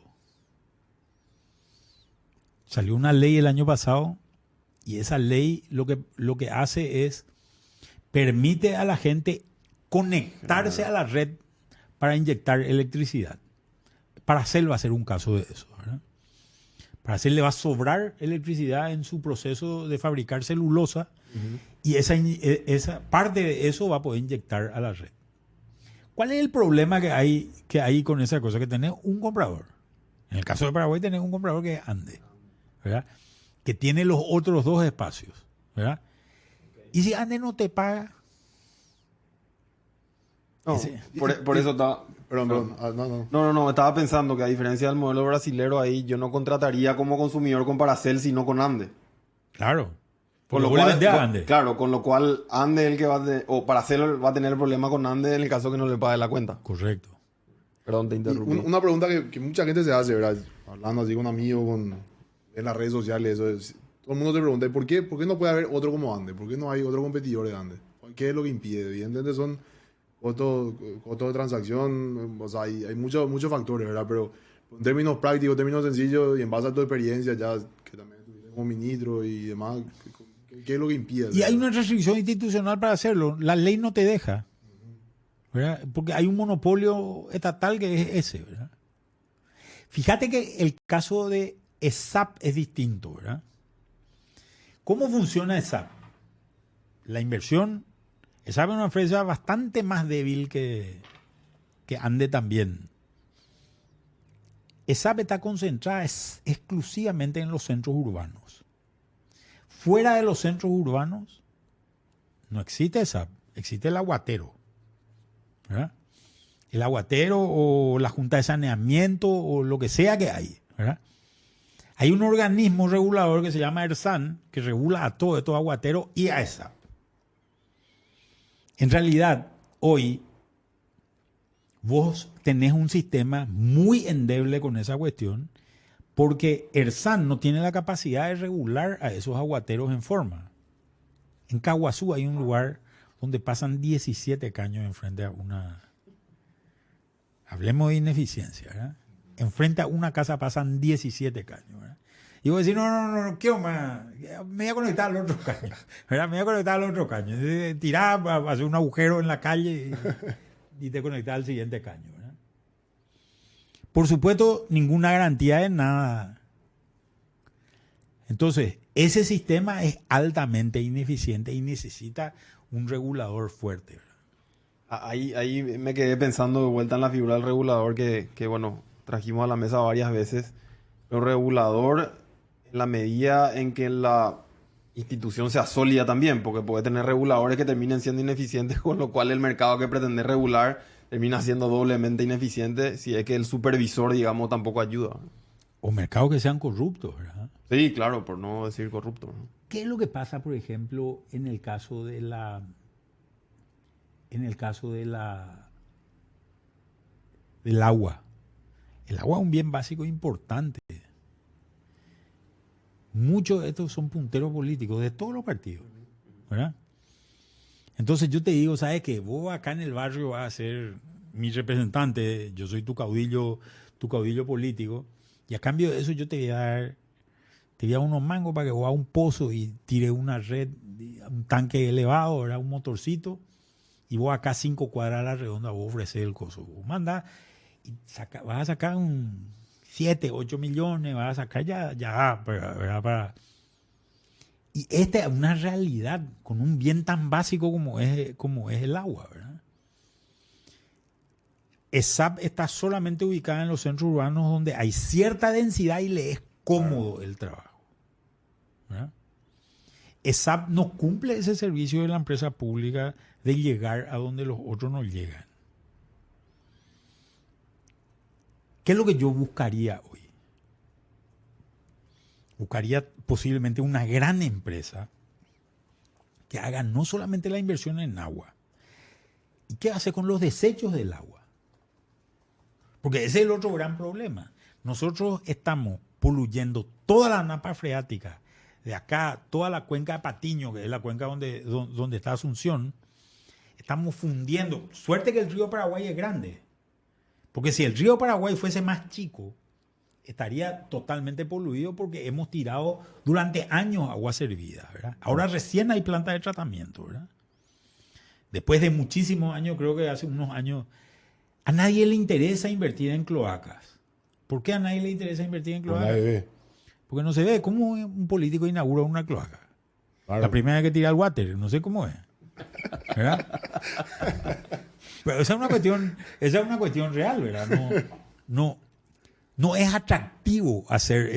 Salió una ley el año pasado y esa ley lo que hace es permite a la gente conectarse a la red para inyectar electricidad. Para hacerlo va a ser un caso de eso, ¿verdad? Para hacerle va a sobrar electricidad en su proceso de fabricar celulosa y esa parte de eso va a poder inyectar a la red. ¿Cuál es el problema que hay con esa cosa? Que tenés un comprador. En el caso de Paraguay tenés un comprador que es Ande, ¿verdad? Que tiene los otros dos espacios, ¿verdad? Y si Ande no te paga... No, por eso estaba... Perdón. No, estaba pensando que a diferencia del modelo brasilero ahí, yo no contrataría como consumidor con Paracel, sino con Ande. Claro. Con lo cual Ande el que o Paracel va a tener el problema con Ande en el caso que no le pague la cuenta. Correcto. Perdón, te interrumpí. Una pregunta que mucha gente se hace, ¿verdad? Hablando así con amigos, en las redes sociales, todo el mundo se pregunta, ¿por qué no puede haber otro como Ande? ¿Por qué no hay otro competidor de Ande? ¿Qué es lo que impide? Evidentemente son costos de transacción, o sea, hay muchos factores, ¿verdad? Pero En términos prácticos, términos sencillos, y en base a tu experiencia, ya que también estuviste como ministro y demás, ¿qué es lo que impide? Y hay una restricción institucional para hacerlo. La ley no te deja, ¿verdad? Porque hay un monopolio estatal que es ese, ¿verdad? Fíjate que el caso de ESAP es distinto, ¿verdad? ¿Cómo funciona ESAP? La inversión, ESAP es una empresa bastante más débil que Ande también. ESAP está concentrada exclusivamente en los centros urbanos. Fuera de los centros urbanos no existe ESAP, existe el aguatero, ¿verdad? El aguatero o la junta de saneamiento o lo que sea que hay, ¿verdad? Hay un organismo regulador que se llama ERSAN que regula a todos estos aguateros y a ESAP. En realidad, hoy vos tenés un sistema muy endeble con esa cuestión porque ERSAN no tiene la capacidad de regular a esos aguateros en forma. En Caguazú hay un lugar donde pasan 17 caños enfrente a una... Hablemos de ineficiencia, ¿verdad? Enfrente a una casa pasan 17 caños, ¿verdad? Y vos decís, no, ¿qué más? Me voy a conectar al otro caño, ¿verdad? Me voy a conectar al otro caño. Tirá, hacer un agujero en la calle y te conectás al siguiente caño, ¿verdad? Por supuesto, ninguna garantía de nada. Entonces, ese sistema es altamente ineficiente y necesita un regulador fuerte, ¿verdad? Ahí me quedé pensando de vuelta en la figura del regulador que bueno, trajimos a la mesa varias veces. El regulador, en la medida en que la institución sea sólida también, porque puede tener reguladores que terminen siendo ineficientes, con lo cual el mercado que pretende regular termina siendo doblemente ineficiente si es que el supervisor, digamos, tampoco ayuda. O mercados que sean corruptos, ¿verdad? Sí, claro, por no decir corrupto, ¿no? ¿Qué es lo que pasa, por ejemplo, en el caso del agua? El agua es un bien básico importante. Muchos de estos son punteros políticos de todos los partidos, ¿verdad? Entonces yo te digo, ¿sabes qué? Vos acá en el barrio vas a ser mi representante, yo soy tu caudillo político, y a cambio de eso yo te voy a dar unos mangos para que vos hagas un pozo y tires una red, un tanque elevado, ¿verdad? Un motorcito, y vos acá 5 cuadras a la redonda vos ofreces el coso. Vos mandás y vas a sacar un 7, 8 millones, vas a sacar ya, ¿verdad? Y esta es una realidad con un bien tan básico como es el agua, ¿verdad? ESAP está solamente ubicada en los centros urbanos donde hay cierta densidad y le es cómodo el trabajo, ¿verdad? ESAP no cumple ese servicio de la empresa pública de llegar a donde los otros no llegan. ¿Qué es lo que yo buscaría hoy? Buscaría posiblemente una gran empresa que haga no solamente la inversión en agua. ¿Y qué hace con los desechos del agua? Porque ese es el otro gran problema. Nosotros estamos poluyendo toda la napa freática de acá, toda la cuenca de Patiño, que es la cuenca donde está Asunción. Estamos fundiendo. Suerte que el río Paraguay es grande. Porque si el río Paraguay fuese más chico, estaría totalmente poluido porque hemos tirado durante años agua servida, ¿verdad? Ahora recién hay plantas de tratamiento, ¿verdad? Después de muchísimos años, creo que hace unos años, a nadie le interesa invertir en cloacas. ¿Por qué a nadie le interesa invertir en cloacas? Nadie ve. Porque no se ve. ¿Cómo un político inaugura una cloaca? Claro. La primera vez que tira el water, no sé cómo es. ¿Verdad? Pero esa es una cuestión real, ¿verdad? No es atractivo hacer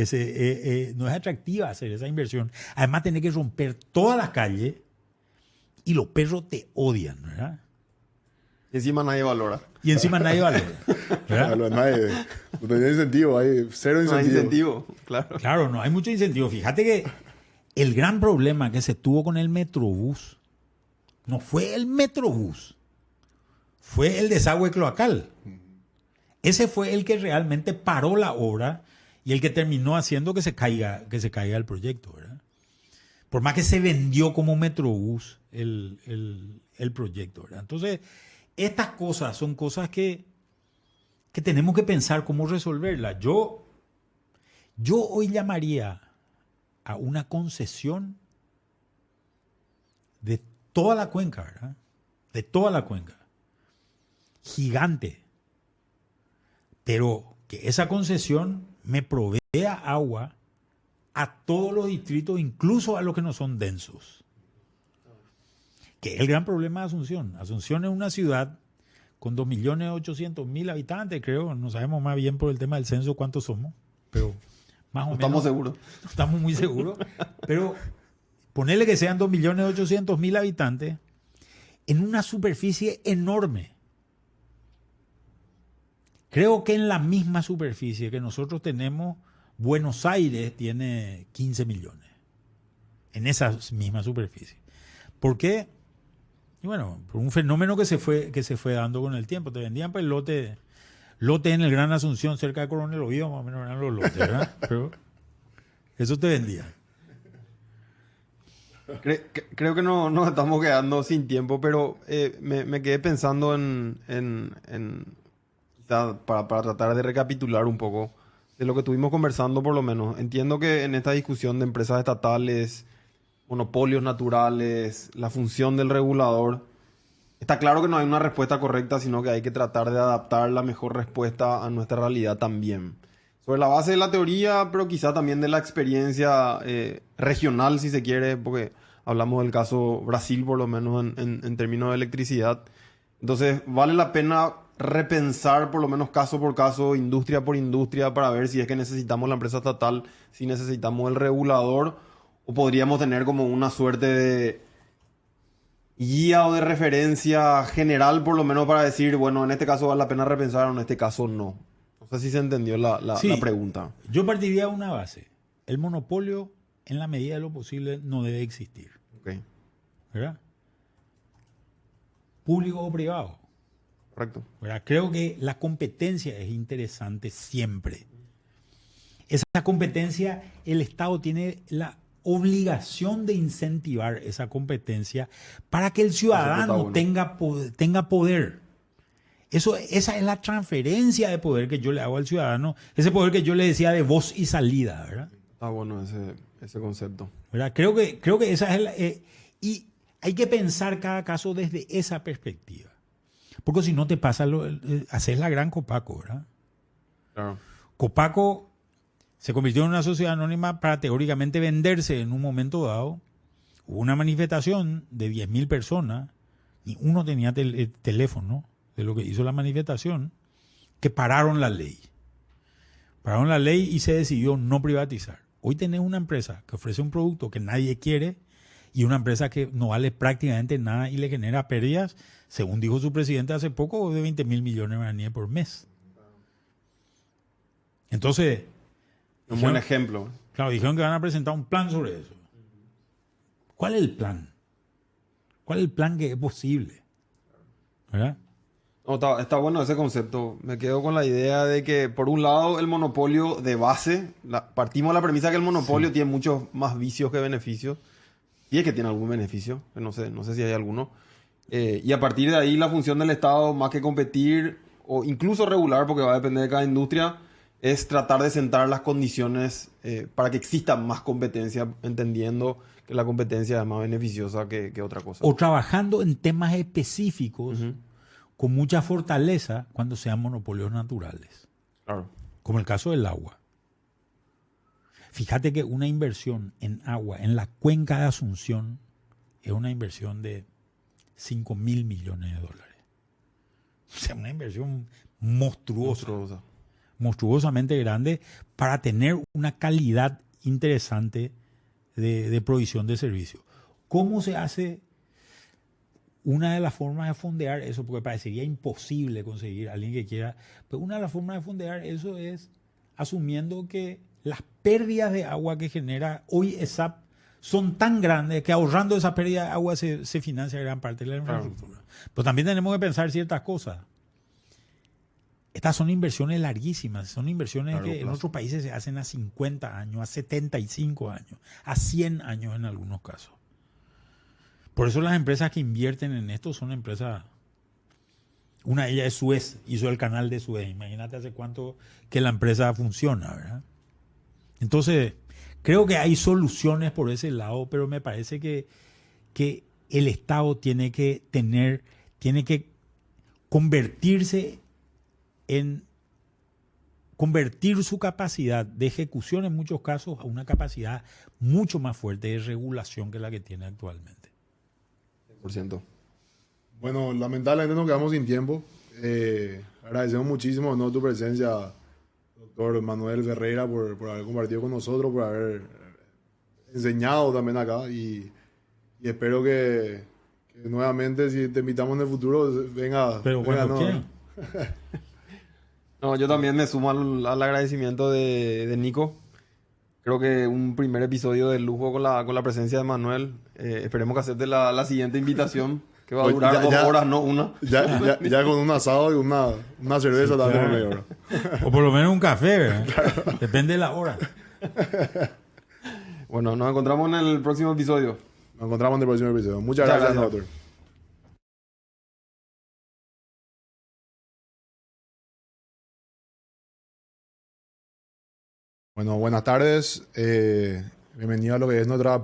no es atractiva hacer esa inversión. Además, tenés que romper toda la calle y los perros te odian, ¿verdad? Y encima nadie valora. Y encima nadie valora, ¿verdad? Nadie, no tenía incentivo, hay cero No hay incentivo. incentivo, claro. Claro, no hay mucho incentivo. Fíjate que el gran problema que se tuvo con el Metrobús no fue el Metrobús, fue el desagüe cloacal. Ese fue el que realmente paró la obra y el que terminó haciendo que se caiga el proyecto, ¿verdad? Por más que se vendió como Metrobús el proyecto, ¿verdad? Entonces, estas cosas son cosas que que tenemos que pensar cómo resolverla. Yo hoy llamaría a una concesión de toda la cuenca, ¿verdad? De toda la cuenca. Gigante. Pero que esa concesión me provea agua a todos los distritos, incluso a los que no son densos. Que es el gran problema de Asunción. Asunción es una ciudad con 2.800.000 habitantes, creo. No sabemos más bien por el tema del censo cuántos somos, pero más o menos. Estamos seguros. No estamos muy seguros. Pero ponerle que sean 2.800.000 habitantes en una superficie enorme. Creo que en la misma superficie que nosotros tenemos, Buenos Aires tiene 15 millones. En esa misma superficie. ¿Por qué? Y bueno, por un fenómeno que se fue dando con el tiempo. Te vendían pues lote en el Gran Asunción, cerca de Coronel Oviedo, más o menos eran los lotes, ¿verdad? Pero eso te vendían. Creo que no nos estamos quedando sin tiempo, pero me quedé pensando quizá para tratar de recapitular un poco de lo que estuvimos conversando por lo menos. Entiendo que en esta discusión de empresas estatales, monopolios naturales, la función del regulador, está claro que no hay una respuesta correcta, sino que hay que tratar de adaptar la mejor respuesta a nuestra realidad también. Sobre la base de la teoría, pero quizá también de la experiencia regional, si se quiere, porque hablamos del caso Brasil, por lo menos en términos de electricidad. Entonces, vale la pena repensar, por lo menos caso por caso, industria por industria, para ver si es que necesitamos la empresa estatal, si necesitamos el regulador, o podríamos tener como una suerte de guía o de referencia general, por lo menos para decir, bueno, en este caso vale la pena repensar, o en este caso no. No sé si se entendió la pregunta. Yo partiría de una base. El monopolio, en la medida de lo posible, no debe existir. Okay. ¿Verdad? Público o privado. Correcto. ¿Verdad? Creo que la competencia es interesante siempre. Esa competencia, el Estado tiene la obligación de incentivar esa competencia para que el ciudadano tenga poder. Esa es la transferencia de poder que yo le hago al ciudadano, ese poder que yo le decía de voz y salida, ¿verdad? Está bueno ese concepto. ¿Verdad? Creo que esa es y hay que pensar cada caso desde esa perspectiva. Porque si no te pasa, haces la gran Copaco, ¿verdad? Claro. Copaco se convirtió en una sociedad anónima para teóricamente venderse en un momento dado. Hubo una manifestación de 10.000 personas, y uno tenía teléfono de lo que hizo la manifestación, que pararon la ley. Pararon la ley y se decidió no privatizar. Hoy tenés una empresa que ofrece un producto que nadie quiere y una empresa que no vale prácticamente nada y le genera pérdidas, según dijo su presidente hace poco, de 20.000 millones de guaraníes por mes. Entonces... Un buen ejemplo. Claro, dijeron que van a presentar un plan sobre eso. ¿Cuál es el plan? ¿Cuál es el plan que es posible? ¿Verdad? No, está bueno ese concepto. Me quedo con la idea de que, por un lado, el monopolio de base, partimos de la premisa que el monopolio tiene muchos más vicios que beneficios. Y es que tiene algún beneficio, que no sé si hay alguno. Y a partir de ahí, la función del Estado, más que competir o incluso regular, porque va a depender de cada industria, es tratar de sentar las condiciones para que exista más competencia, entendiendo que la competencia es más beneficiosa que otra cosa. O trabajando en temas específicos con mucha fortaleza cuando sean monopolios naturales. Claro. Como el caso del agua. Fíjate que una inversión en agua en la cuenca de Asunción es una inversión de 5.000 millones de dólares. O sea, una inversión monstruosa. Monstruosamente grande para tener una calidad interesante de provisión de servicios. ¿Cómo se hace? Una de las formas de fondear eso, porque parecería imposible conseguir a alguien que quiera, pero una de las formas de fondear eso es asumiendo que las pérdidas de agua que genera hoy ESAP son tan grandes que ahorrando esa pérdida de agua se financia gran parte de la infraestructura. Pero también tenemos que pensar ciertas cosas. Estas son inversiones larguísimas, son inversiones que en otros países se hacen a 50 años, a 75 años, a 100 años en algunos casos. Por eso las empresas que invierten en esto son empresas Una de ellas es Suez, hizo el canal de Suez. Imagínate hace cuánto que la empresa funciona, ¿verdad? Entonces, creo que hay soluciones por ese lado, pero me parece que el Estado tiene que convertirse convertir su capacidad de ejecución en muchos casos a una capacidad mucho más fuerte de regulación que la que tiene actualmente. 100%. Bueno, lamentablemente nos quedamos sin tiempo. Agradecemos muchísimo, ¿no?, tu presencia, doctor Manuel Ferreira, por haber compartido con nosotros, por haber enseñado también acá. Y espero que nuevamente, si te invitamos en el futuro, venga. Pero venga, cuando quieran. No, yo también me sumo al agradecimiento de Nico. Creo que un primer episodio de lujo con la presencia de Manuel. Esperemos que acepte la siguiente invitación, que va a durar Ya- 2 ya- horas, no una. Ya con un asado y una cerveza Sí, también claro. por medio, ¿verdad? O por lo menos un café, ¿verdad? Depende de la hora. Bueno, nos encontramos en el próximo episodio. Nos encontramos en el próximo episodio. Muchas Muchas gracias, gracias. doctor. Bueno, buenas tardes. Bienvenido a lo que es nuestra